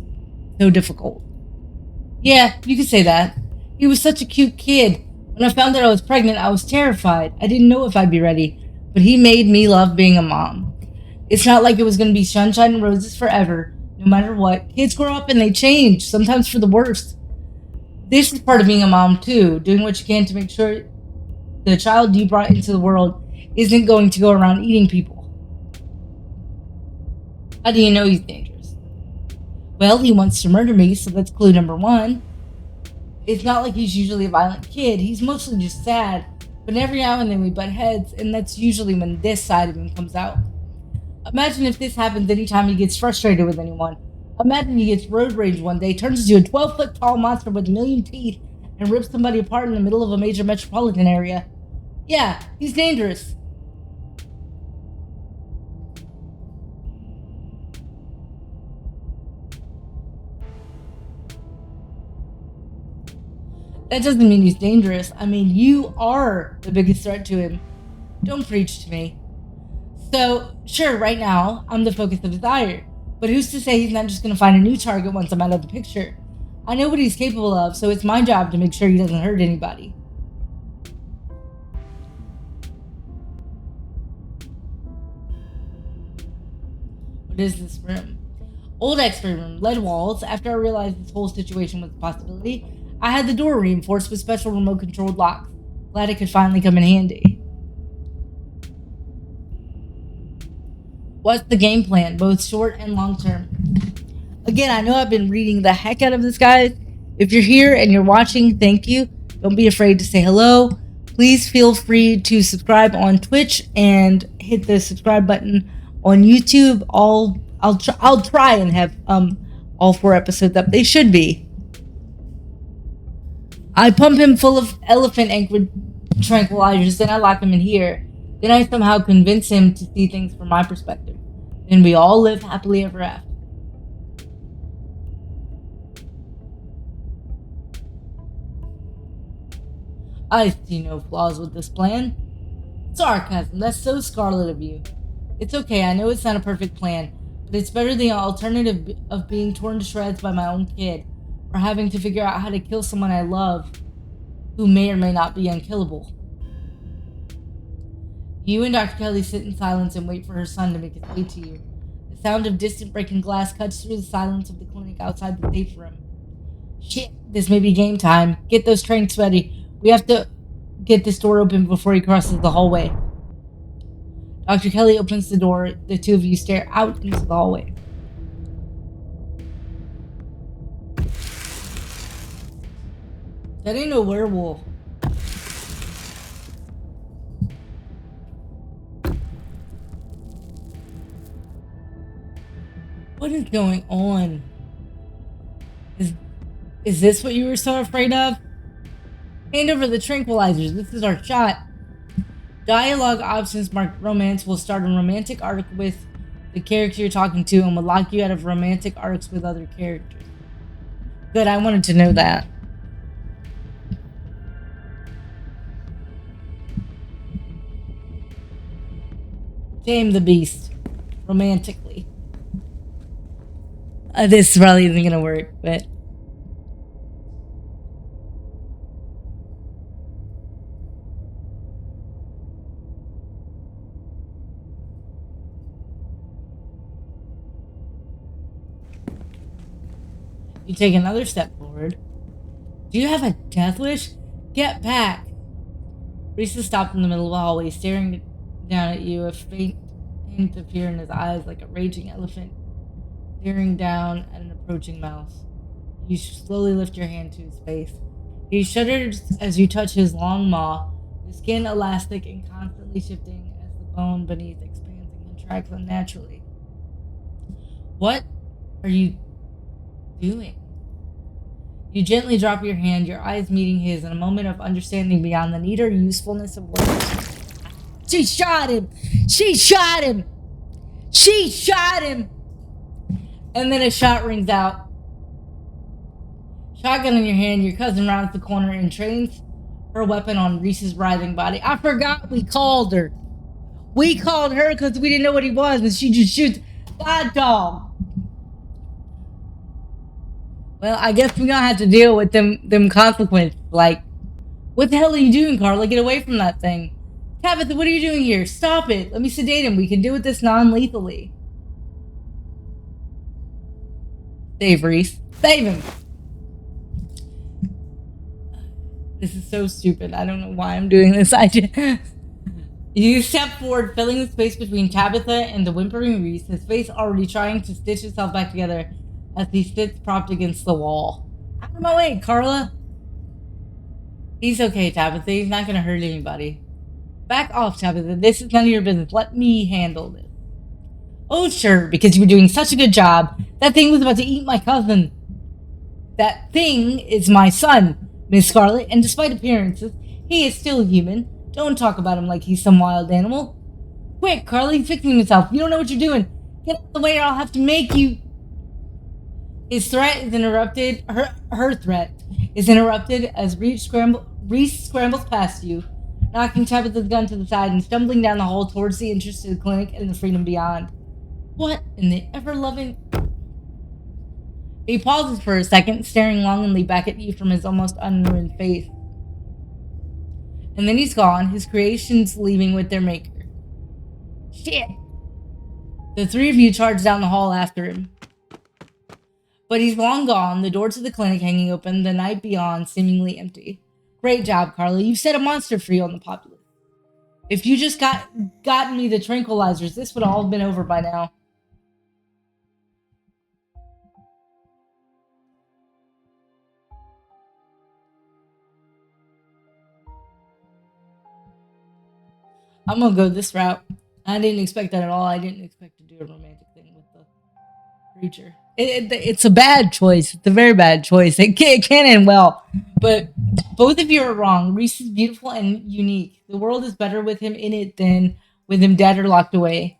so difficult. Yeah, you could say that. He was such a cute kid. When I found out I was pregnant, I was terrified. I didn't know if I'd be ready, but he made me love being a mom. It's not like it was going to be sunshine and roses forever, no matter what. Kids grow up and they change, sometimes for the worst. This is part of being a mom too, doing what you can to make sure the child you brought into the world isn't going to go around eating people. How do you know he's dangerous? Well, he wants to murder me, so that's clue number one. It's not like he's usually a violent kid. He's mostly just sad. But every now and then we butt heads, and that's usually when this side of him comes out. Imagine if this happens anytime he gets frustrated with anyone. Imagine he gets road rage one day, turns into a 12-foot tall monster with a million teeth, and rips somebody apart in the middle of a major metropolitan area. Yeah, he's dangerous. That doesn't mean he's dangerous. I mean, you are the biggest threat to him. Don't preach to me. So, sure, right now, I'm the focus of his ire. But who's to say he's not just going to find a new target once I'm out of the picture? I know what he's capable of, so it's my job to make sure he doesn't hurt anybody. What is this room? Old X-ray room, lead walls. After I realized this whole situation was a possibility, I had the door reinforced with special remote-controlled locks. Glad it could finally come in handy. What's the game plan, both short and long term? Again, I know I've been reading the heck out of this, guys. If you're here and you're watching, thank you. Don't be afraid to say hello. Please feel free to subscribe on Twitch and hit the subscribe button on YouTube. I'll try and have all 4 episodes up. They should be. I pump him full of elephant ink with tranquilizers, then I lock him in here. Then I somehow convince him to see things from my perspective. Then we all live happily ever after. I see no flaws with this plan. Sarcasm, that's so Scarlet of you. It's okay, I know it's not a perfect plan, but it's better than the alternative of being torn to shreds by my own kid, or having to figure out how to kill someone I love, who may or may not be unkillable. You and Dr. Kelly sit in silence and wait for her son to make his way to you. The sound of distant breaking glass cuts through the silence of the clinic outside the safe room. Shit, this may be game time. Get those trains ready. We have to get this door open before he crosses the hallway. Dr. Kelly opens the door. The two of you stare out into the hallway. That ain't no werewolf. What is going on? Is this what you were so afraid of? Hand over the tranquilizers. This is our shot. Dialogue options marked romance will start a romantic arc with the character you're talking to and will lock you out of romantic arcs with other characters. Good, I wanted to know that. Tame the beast. Romantically. This probably isn't gonna work, but... You take another step forward. Do you have a death wish? Get back! Reese is stopped in the middle of the hallway, staring down at you, a faint hint of fear in his eyes, like a raging elephant staring down at an approaching mouse. You slowly lift your hand to his face. He shudders as you touch his long maw, the skin elastic and constantly shifting as the bone beneath expands and contracts unnaturally. What are you doing? You gently drop your hand, your eyes meeting his in a moment of understanding beyond the need or usefulness of words. She shot him! She shot him! She shot him! And then a shot rings out. Shotgun in your hand, your cousin rounds the corner and trains her weapon on Reese's writhing body. I forgot we called her. We called her because we didn't know what he was, and she just shoots. God dog. Well, I guess we're gonna have to deal with them consequences. Like, what the hell are you doing, Carla? Get away from that thing. Tabitha, what are you doing here? Stop it. Let me sedate him. We can deal with this non-lethally. Save Reese. Save him. This is so stupid. I don't know why I'm doing this. You step forward, filling the space between Tabitha and the whimpering Reese, his face already trying to stitch itself back together as he sits propped against the wall. Out of my way, Carla! He's okay, Tabitha. He's not gonna hurt anybody. Back off, Tabitha. This is none of your business. Let me handle this. Oh, sure, because you were doing such a good job. That thing was about to eat my cousin. That thing is my son, Miss Scarlet, and despite appearances, he is still human. Don't talk about him like he's some wild animal. Quick, Carly, he's fixing himself. You don't know what you're doing. Get out of the way or I'll have to make you. His threat is interrupted. Her threat is interrupted as Reese scrambles past you, knocking Tabitha's gun to the side and stumbling down the hall towards the entrance to the clinic and the freedom beyond. What in the ever-loving... He pauses for a second, staring longingly back at you from his almost unruined face. And then he's gone, his creations leaving with their maker. Shit! The three of you charge down the hall after him. But he's long gone, the door to the clinic hanging open, the night beyond seemingly empty. Great job, Carla. You've set a monster free on the populace. If you just gotten me the tranquilizers, this would have all been over by now. I'm gonna go this route. I didn't expect that at all. I didn't expect to do a romantic thing with the creature. It's a bad choice. It's a very bad choice. It can end well. But both of you are wrong. Reese is beautiful and unique. The world is better with him in it than with him dead or locked away.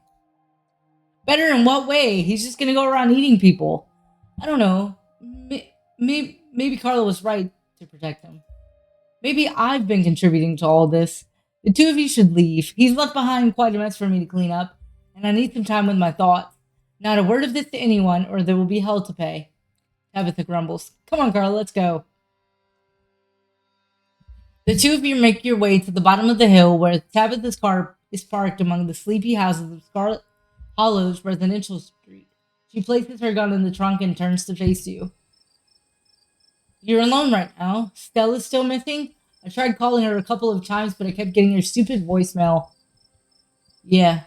Better in what way? He's just gonna go around eating people. I don't know. Maybe Carla was right to protect him. Maybe I've been contributing to all this. The two of you should leave. He's left behind quite a mess for me to clean up, and I need some time with my thoughts. Not a word of this to anyone, or there will be hell to pay. Tabitha grumbles. Come on, Carla, let's go. The two of you make your way to the bottom of the hill where Tabitha's car is parked among the sleepy houses of Scarlet Hollow's residential street. She places her gun in the trunk and turns to face you. You're alone right now. Stella's still missing? I tried calling her a couple of times, but I kept getting her stupid voicemail. Yeah.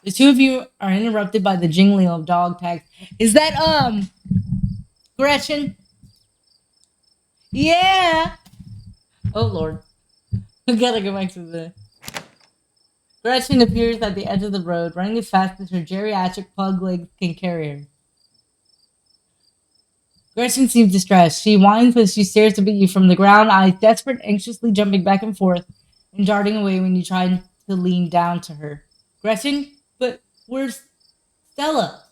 The two of you are interrupted by the jingling of dog tags. Is that, Gretchen? Yeah! Oh, Lord. I gotta go back to the... Gretchen appears at the edge of the road, running as fast as her geriatric pug legs can carry her. Gretchen seems distressed. She whines as she stares up at you from the ground, eyes desperate, anxiously jumping back and forth and darting away when you try to lean down to her. Gretchen? But where's Stella?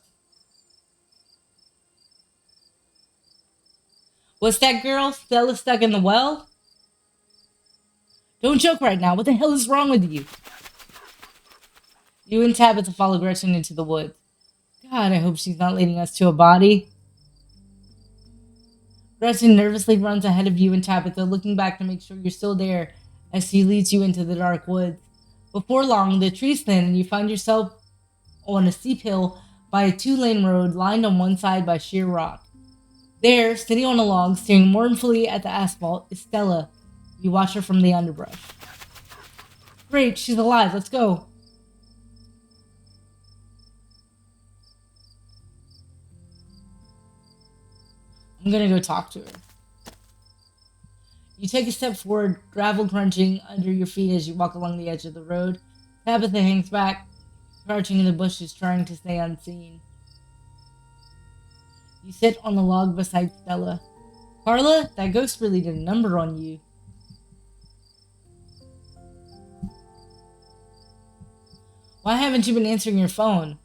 What's that girl? Stella stuck in the well? Don't joke right now. What the hell is wrong with you? You and Tabitha follow Gretchen into the woods. God, I hope she's not leading us to a body. Gretchen nervously runs ahead of you and Tabitha, looking back to make sure you're still there as she leads you into the dark woods. Before long, the trees thin and you find yourself on a steep hill by a two-lane road lined on one side by sheer rock. There, sitting on a log, staring mournfully at the asphalt, is Stella. You watch her from the underbrush. Great, she's alive. Let's go. I'm gonna go talk to her. You take a step forward, gravel crunching under your feet as you walk along the edge of the road. Tabitha hangs back, crouching in the bushes, trying to stay unseen. You sit on the log beside Stella. Carla, that ghost really did a number on you. Why haven't you been answering your phone?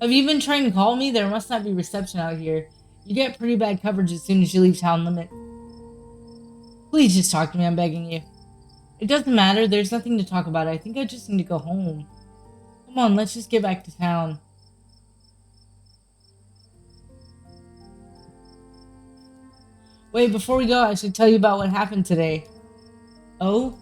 Have you been trying to call me? There must not be reception out here. You get pretty bad coverage as soon as you leave town limits. Please just talk to me, I'm begging you. It doesn't matter, there's nothing to talk about. I think I just need to go home. Come on, let's just get back to town. Wait, before we go, I should tell you about what happened today. Oh?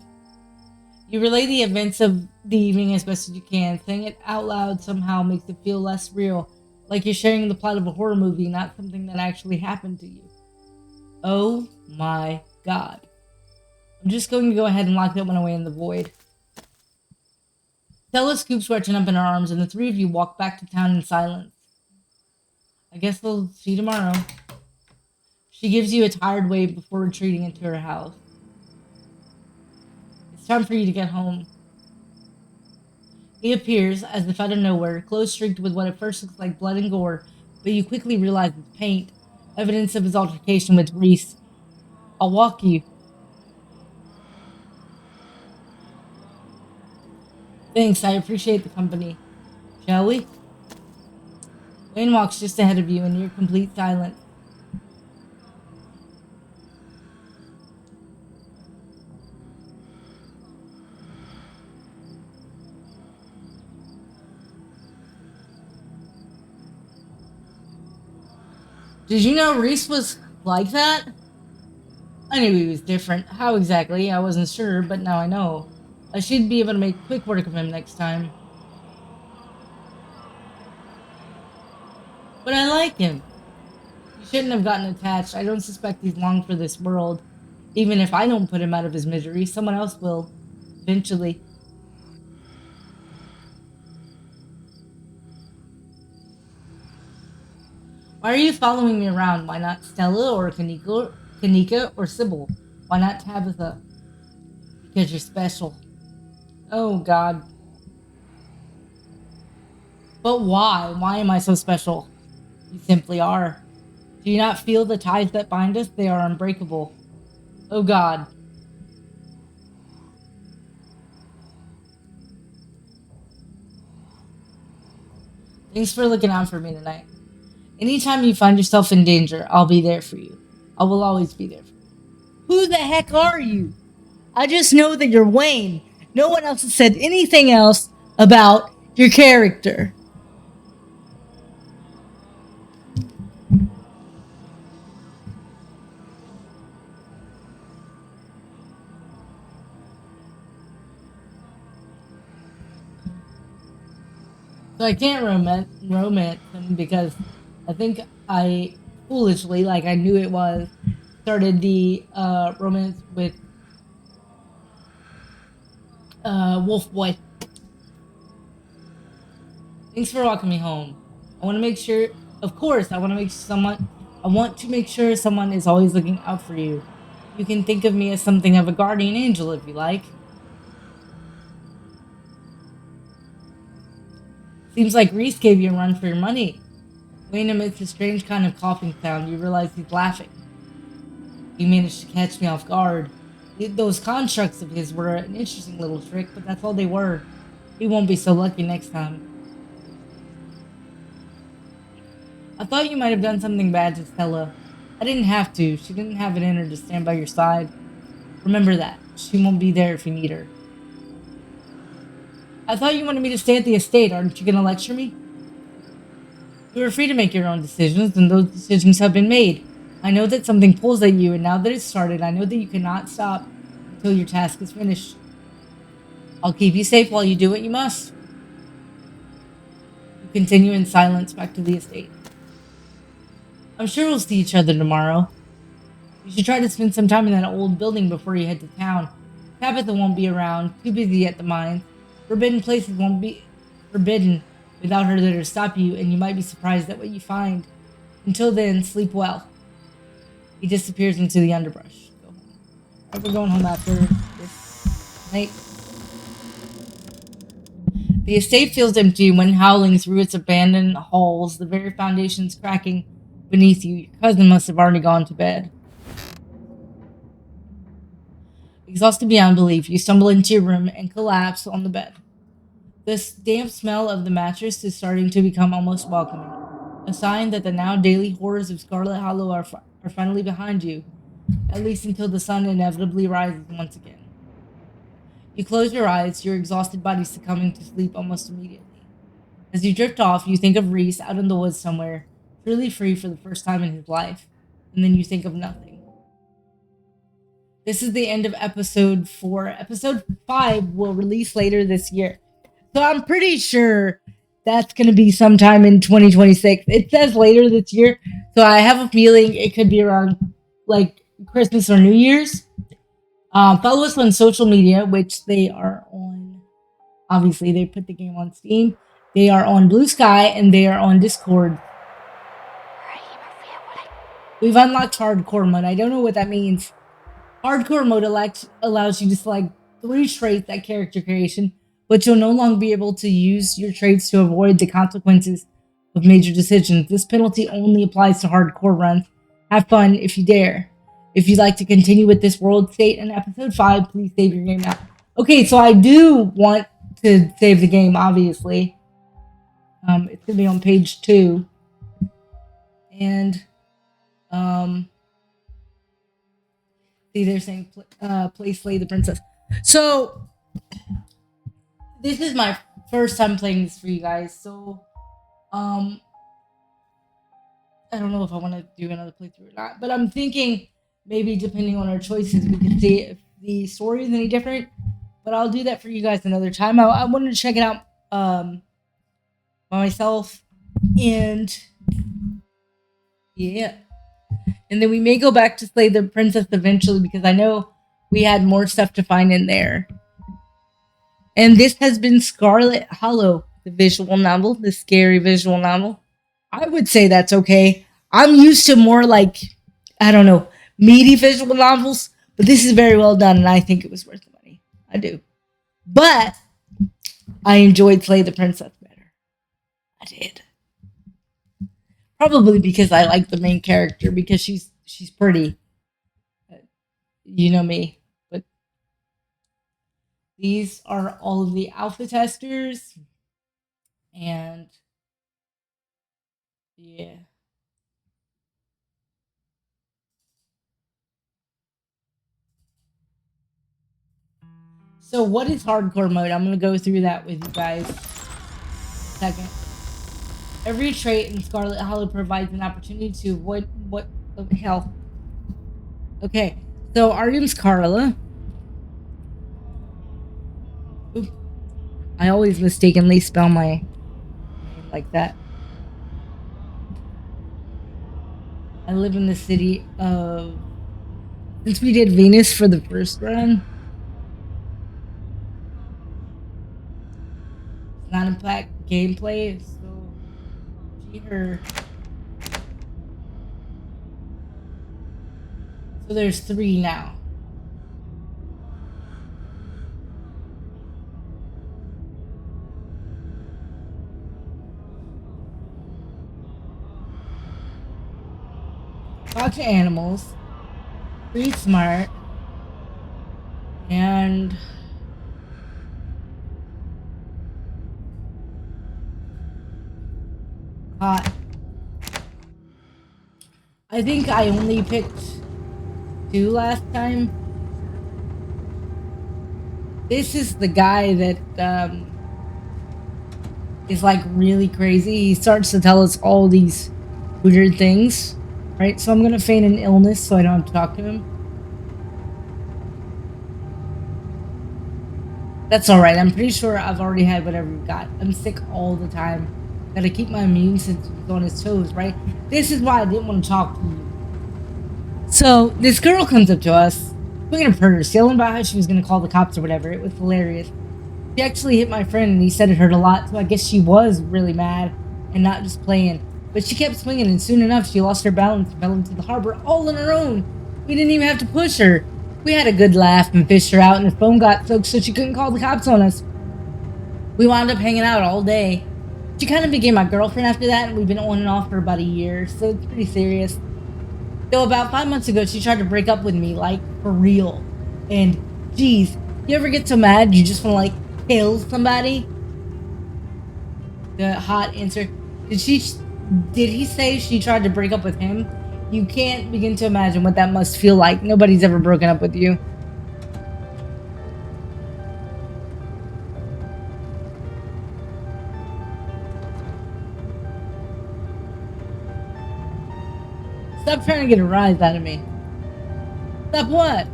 You relay the events of the evening as best as you can. Saying it out loud somehow makes it feel less real, like you're sharing the plot of a horror movie, not something that actually happened to you. Oh my God. I'm just going to go ahead and lock that one away in the void. Stella scoops Gretchen up in her arms, and the three of you walk back to town in silence. I guess we'll see you tomorrow. She gives you a tired wave before retreating into her house. It's time for you to get home. He appears, as if out of nowhere, clothes streaked with what at first looks like blood and gore, but you quickly realize it's paint, evidence of his altercation with Reese. I'll walk you. Thanks, I appreciate the company. Shall we? Wayne walks just ahead of you in near complete silence. Did you know Reese was like that? I knew he was different. How exactly? I wasn't sure, but now I know. I should be able to make quick work of him next time. But I like him. You shouldn't have gotten attached. I don't suspect he's long for this world. Even if I don't put him out of his misery, someone else will. Eventually. Why are you following me around? Why not Stella or Kanika or Sybil? Why not Tabitha? Because you're special. Oh, God. But why? Why am I so special? You simply are. Do you not feel the ties that bind us? They are unbreakable. Oh, God. Thanks for looking out for me tonight. Anytime you find yourself in danger, I'll be there for you. I will always be there for you. Who the heck are you? I just know that you're Wayne. No one else has said anything else about your character. So I can't romance him because I think I foolishly, like I knew it was, started the romance with Wolf Boy. Thanks for walking me home. I want to make sure, of course, I want to make sure someone is always looking out for you. You can think of me as something of a guardian angel if you like. Seems like Reese gave you a run for your money. Wayne emits a strange kind of coughing sound. You realize he's laughing. He managed to catch me off guard. Those constructs of his were an interesting little trick, but that's all they were. He won't be so lucky next time. I thought you might have done something bad to Stella. I didn't have to. She didn't have it in her to stand by your side. Remember that. She won't be there if you need her. I thought you wanted me to stay at the estate. Aren't you going to lecture me? You are free to make your own decisions, and those decisions have been made. I know that something pulls at you, and now that it's started, I know that you cannot stop until your task is finished. I'll keep you safe while you do what you must. You continue in silence back to the estate. I'm sure we'll see each other tomorrow. You should try to spend some time in that old building before you head to town. Tabitha won't be around, too busy at the mines. Forbidden places won't be forbidden without her there to stop you, and you might be surprised at what you find. Until then, sleep well. He disappears into the underbrush. Go home. Alright, we're going home after this night. The estate feels empty when howling through its abandoned halls, the very foundations cracking beneath you. Your cousin must have already gone to bed. Exhausted beyond belief, you stumble into your room and collapse on the bed. The damp smell of the mattress is starting to become almost welcoming, a sign that the now daily horrors of Scarlet Hollow are finally behind you, at least until the sun inevitably rises once again. You close your eyes, your exhausted body succumbing to sleep almost immediately. As you drift off, you think of Reese out in the woods somewhere, truly free for the first time in his life, and then you think of nothing. This is the end of episode 4. Episode 5 will release later this year. So I'm pretty sure that's going to be sometime in 2026. It says later this year, so I have a feeling it could be around like Christmas or New Year's. Follow us on social media, which they are on. Obviously, they put the game on Steam. They are on Blue Sky and they are on Discord. We've unlocked hardcore mode. I don't know what that means. Hardcore mode allows you to select 3 traits at character creation, but you'll no longer be able to use your traits to avoid the consequences of major decisions. This penalty only applies to hardcore runs. Have fun if you dare. If you'd like to continue with this world state in episode 5, please save your game now. Okay, so I do want to save the game, obviously. It's going to be on page 2. And, see, they're saying, play Slay the Princess. So, this is my first time playing this for you guys, so, I don't know if I want to do another playthrough or not, but I'm thinking maybe depending on our choices, we can see if the story is any different, but I'll do that for you guys another time. I wanted to check it out, by myself, and, yeah. And then we may go back to Slay the Princess eventually because I know we had more stuff to find in there. And this has been Scarlet Hollow, the visual novel, the scary visual novel. I would say that's okay. I'm used to more like, I don't know, meaty visual novels, but this is very well done and I think it was worth the money. I do. But I enjoyed Slay the Princess better. I did. Probably because I like the main character because she's pretty. You know me. But these are all of the alpha testers. And yeah. So what is hardcore mode? I'm going to go through that with you guys. Second. Every trait in Scarlet Hollow provides an opportunity to avoid what the hell. Okay, so our name's Carla. Oop. I always mistakenly spell my name like that. I live in the city of... Since we did Venus for the first run, it's not impact gameplay, so cheater. So there's 3 now. Talk to animals. Pretty smart. And hot. I think I only picked 2 last time. This is the guy that is like really crazy. He starts to tell us all these weird things. Right, so I'm gonna feign an illness so I don't have to talk to him. That's alright, I'm pretty sure I've already had whatever we've got. I'm sick all the time. Gotta keep my immune system on his toes, right? This is why I didn't want to talk to you. So, this girl comes up to us, swinging a purse, yelling about how she was gonna call the cops or whatever. It was hilarious. She actually hit my friend and he said it hurt a lot, so I guess she was really mad and not just playing. But she kept swinging, and soon enough, she lost her balance and fell into the harbor all on her own. We didn't even have to push her. We had a good laugh and fished her out, and her phone got soaked so she couldn't call the cops on us. We wound up hanging out all day. She kind of became my girlfriend after that, and we've been on and off for about a year, so it's pretty serious. Though about 5 months ago, she tried to break up with me, like, for real. And, geez, you ever get so mad you just want to, like, kill somebody? The hot answer. Did he say she tried to break up with him? You can't begin to imagine what that must feel like. Nobody's ever broken up with you. Stop trying to get a rise out of me. Stop what?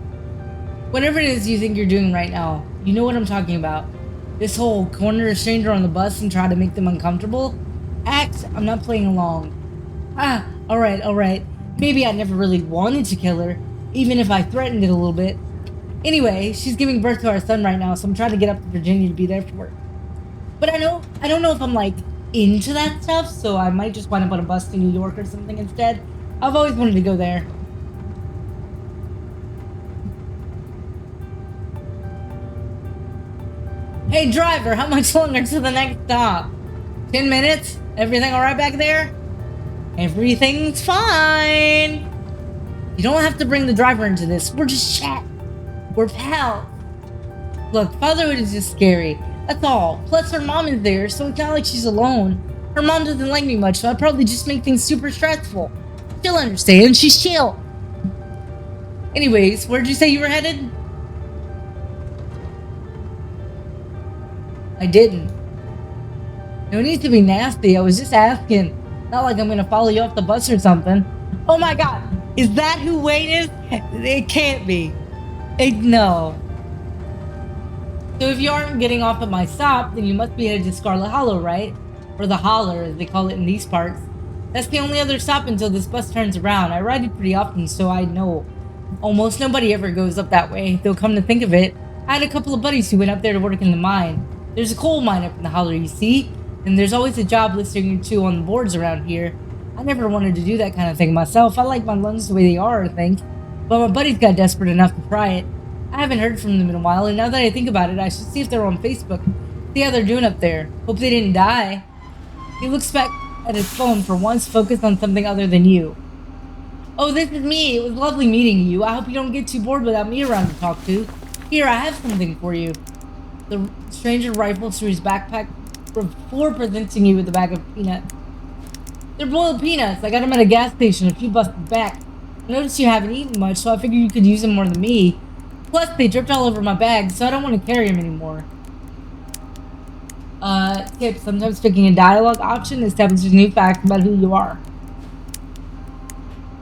Whatever it is you think you're doing right now, you know what I'm talking about. This whole corner a stranger on the bus and try to make them uncomfortable? Act, I'm not playing along. Ah, alright. Maybe I never really wanted to kill her, even if I threatened it a little bit. Anyway, she's giving birth to our son right now, so I'm trying to get up to Virginia to be there for her. But I don't know if I'm like into that stuff, so I might just wind up on a bus to New York or something instead. I've always wanted to go there. Hey driver, how much longer to the next stop? 10 minutes? Everything alright back there? Everything's fine. You don't have to bring the driver into this. We're just chat. We're pals. Look, fatherhood is just scary. That's all. Plus, her mom is there, so it's not like she's alone. Her mom doesn't like me much, so I'd probably just make things super stressful. She'll understand. She's chill. Anyways, where'd you say you were headed? I didn't. No need to be nasty. I was just asking. Not like I'm gonna follow you off the bus or something. Oh my god. Is that who Wayne is? It can't be. No. So if you aren't getting off at my stop, then you must be headed to Scarlet Hollow, right? Or the Holler, as they call it in these parts. That's the only other stop until this bus turns around. I ride it pretty often, so I know. Almost nobody ever goes up that way, though come to think of it, I had a couple of buddies who went up there to work in the mine. There's a coal mine up in the Holler, you see? And there's always a job listing or two on the boards around here. I never wanted to do that kind of thing myself. I like my lungs the way they are, I think. But my buddies got desperate enough to try it. I haven't heard from them in a while, and now that I think about it, I should see if they're on Facebook. See how they're doing up there. Hope they didn't die. He looks back at his phone for once, focused on something other than you. Oh, this is me. It was lovely meeting you. I hope you don't get too bored without me around to talk to. Here, I have something for you. The stranger rifles through his backpack before presenting you with a bag of peanuts. They're boiled peanuts. I got them at a gas station a few bucks back. I noticed you haven't eaten much, so I figured you could use them more than me. Plus, they dripped all over my bag, so I don't want to carry them anymore. Tip, sometimes picking a dialogue option establishes new facts about who you are.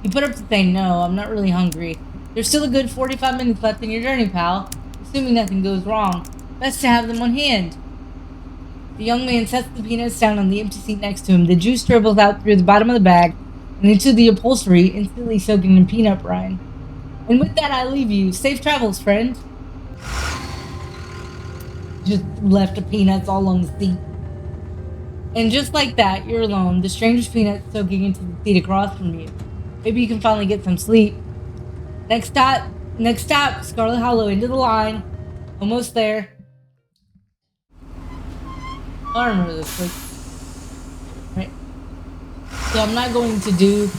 You put up to say no, I'm not really hungry. There's still a good 45 minutes left in your journey, pal. Assuming nothing goes wrong. Best to have them on hand. The young man sets the peanuts down on the empty seat next to him. The juice dribbles out through the bottom of the bag and into the upholstery, instantly soaking in peanut brine. And with that, I leave you. Safe travels, friend. Just left the peanuts all on the seat. And just like that, you're alone. The stranger's peanuts soaking into the seat across from you. Maybe you can finally get some sleep. Next stop, Scarlet Hollow, into the line. Almost there. I remember this place. Right. So I'm not going to do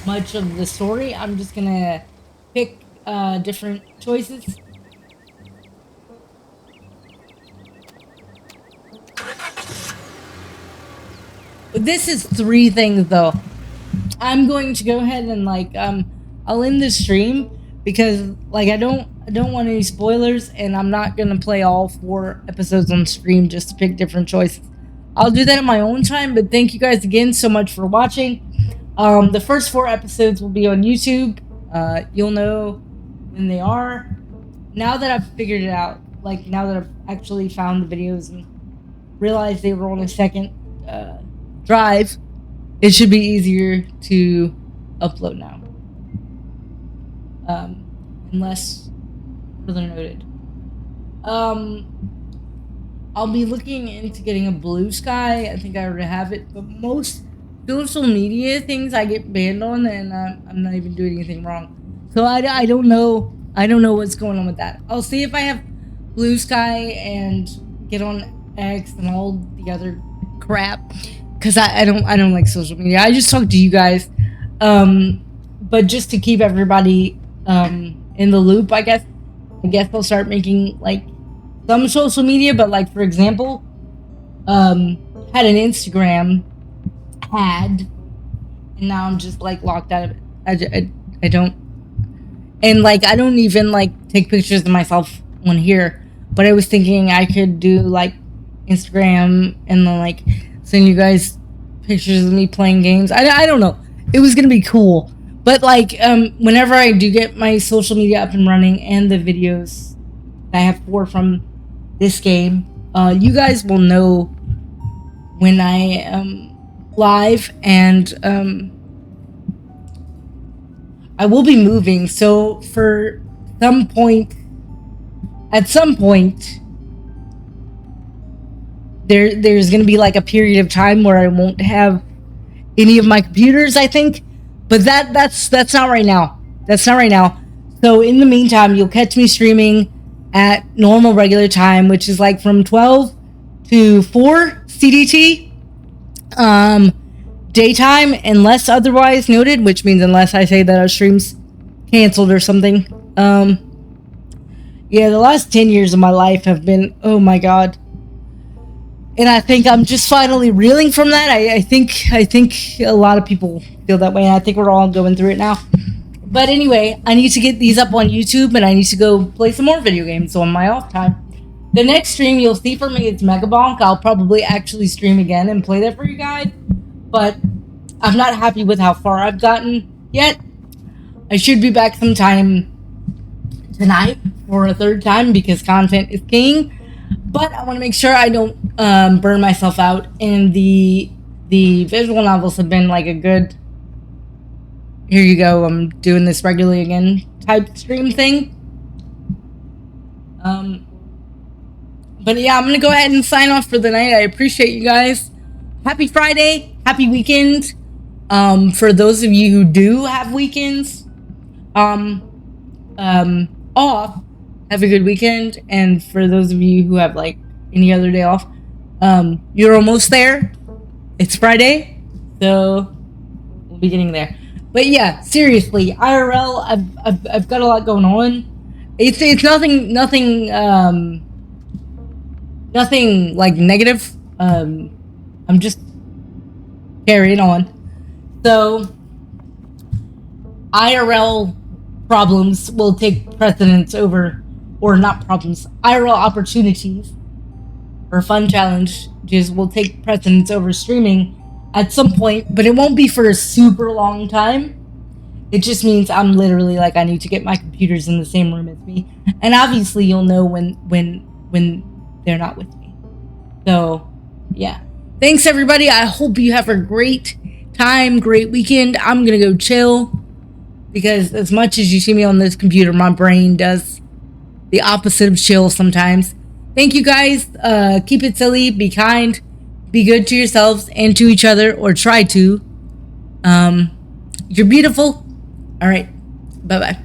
much of the story. I'm just gonna pick different choices. This is 3 things though. I'm going to go ahead and I'll end the stream because I don't want any spoilers, and I'm not gonna play all 4 episodes on stream just to pick different choices. I'll do that at my own time, but thank you guys again so much for watching. The first 4 episodes will be on YouTube. You'll know when they are. Now that I've figured it out, now that I've actually found the videos and realized they were on a second drive, it should be easier to upload now. Unless further noted. I'll be looking into getting a Blue Sky. I think I already have it, but most social media things I get banned on, and I'm not even doing anything wrong. So I don't know. I don't know what's going on with that. I'll see if I have Blue Sky and get on X and all the other crap, because I don't like social media. I just talk to you guys, but just to keep everybody in the loop, I guess I'll start making some social media. But for example, had an Instagram ad, and now I'm just locked out of it. I don't, and I don't even take pictures of myself on here. But I was thinking I could do Instagram and then send you guys pictures of me playing games. I don't know. It was gonna be cool. But whenever I do get my social media up and running and the videos I have 4 from this game, you guys will know when I am live, and I will be moving. So for some point at some point there's gonna be like a period of time where I won't have any of my computers, I think. But that's not right now. That's not right now. So in the meantime, you'll catch me streaming at normal regular time, which is like from 12 to 4 CDT. Daytime, unless otherwise noted, which means unless I say that our stream's canceled or something. Yeah, the last 10 years of my life have been, oh my god. And I think I'm just finally reeling from that. I think a lot of people feel that way, and I think we're all going through it now. But anyway, I need to get these up on YouTube, and I need to go play some more video games on my off time. The next stream you'll see from me is Megabonk. I'll probably actually stream again and play that for you guys. But I'm not happy with how far I've gotten yet. I should be back sometime tonight for a third time because content is king. But I want to make sure I don't burn myself out. And the visual novels have been like a good, here you go, I'm doing this regularly again type stream thing. But yeah, I'm going to go ahead and sign off for the night. I appreciate you guys. Happy Friday. Happy weekend. For those of you who do have weekends off, have a good weekend. And for those of you who have like any other day off, you're almost there. It's Friday, so we'll be getting there. But yeah, seriously, IRL, I've got a lot going on. It's nothing like negative. I'm just carrying on. So IRL problems will take precedence over, or not problems, IRL opportunities or fun challenges will take precedence over streaming at some point, but it won't be for a super long time. It just means I'm literally like, I need to get my computers in the same room as me, and obviously you'll know when they're not with me. So yeah, thanks everybody. I hope you have a great time, great weekend. I'm gonna go chill because as much as you see me on this computer, my brain does the opposite of chill sometimes. Thank you guys. Keep it silly, be kind, be good to yourselves and to each other, or try to. You're beautiful. All right, bye bye.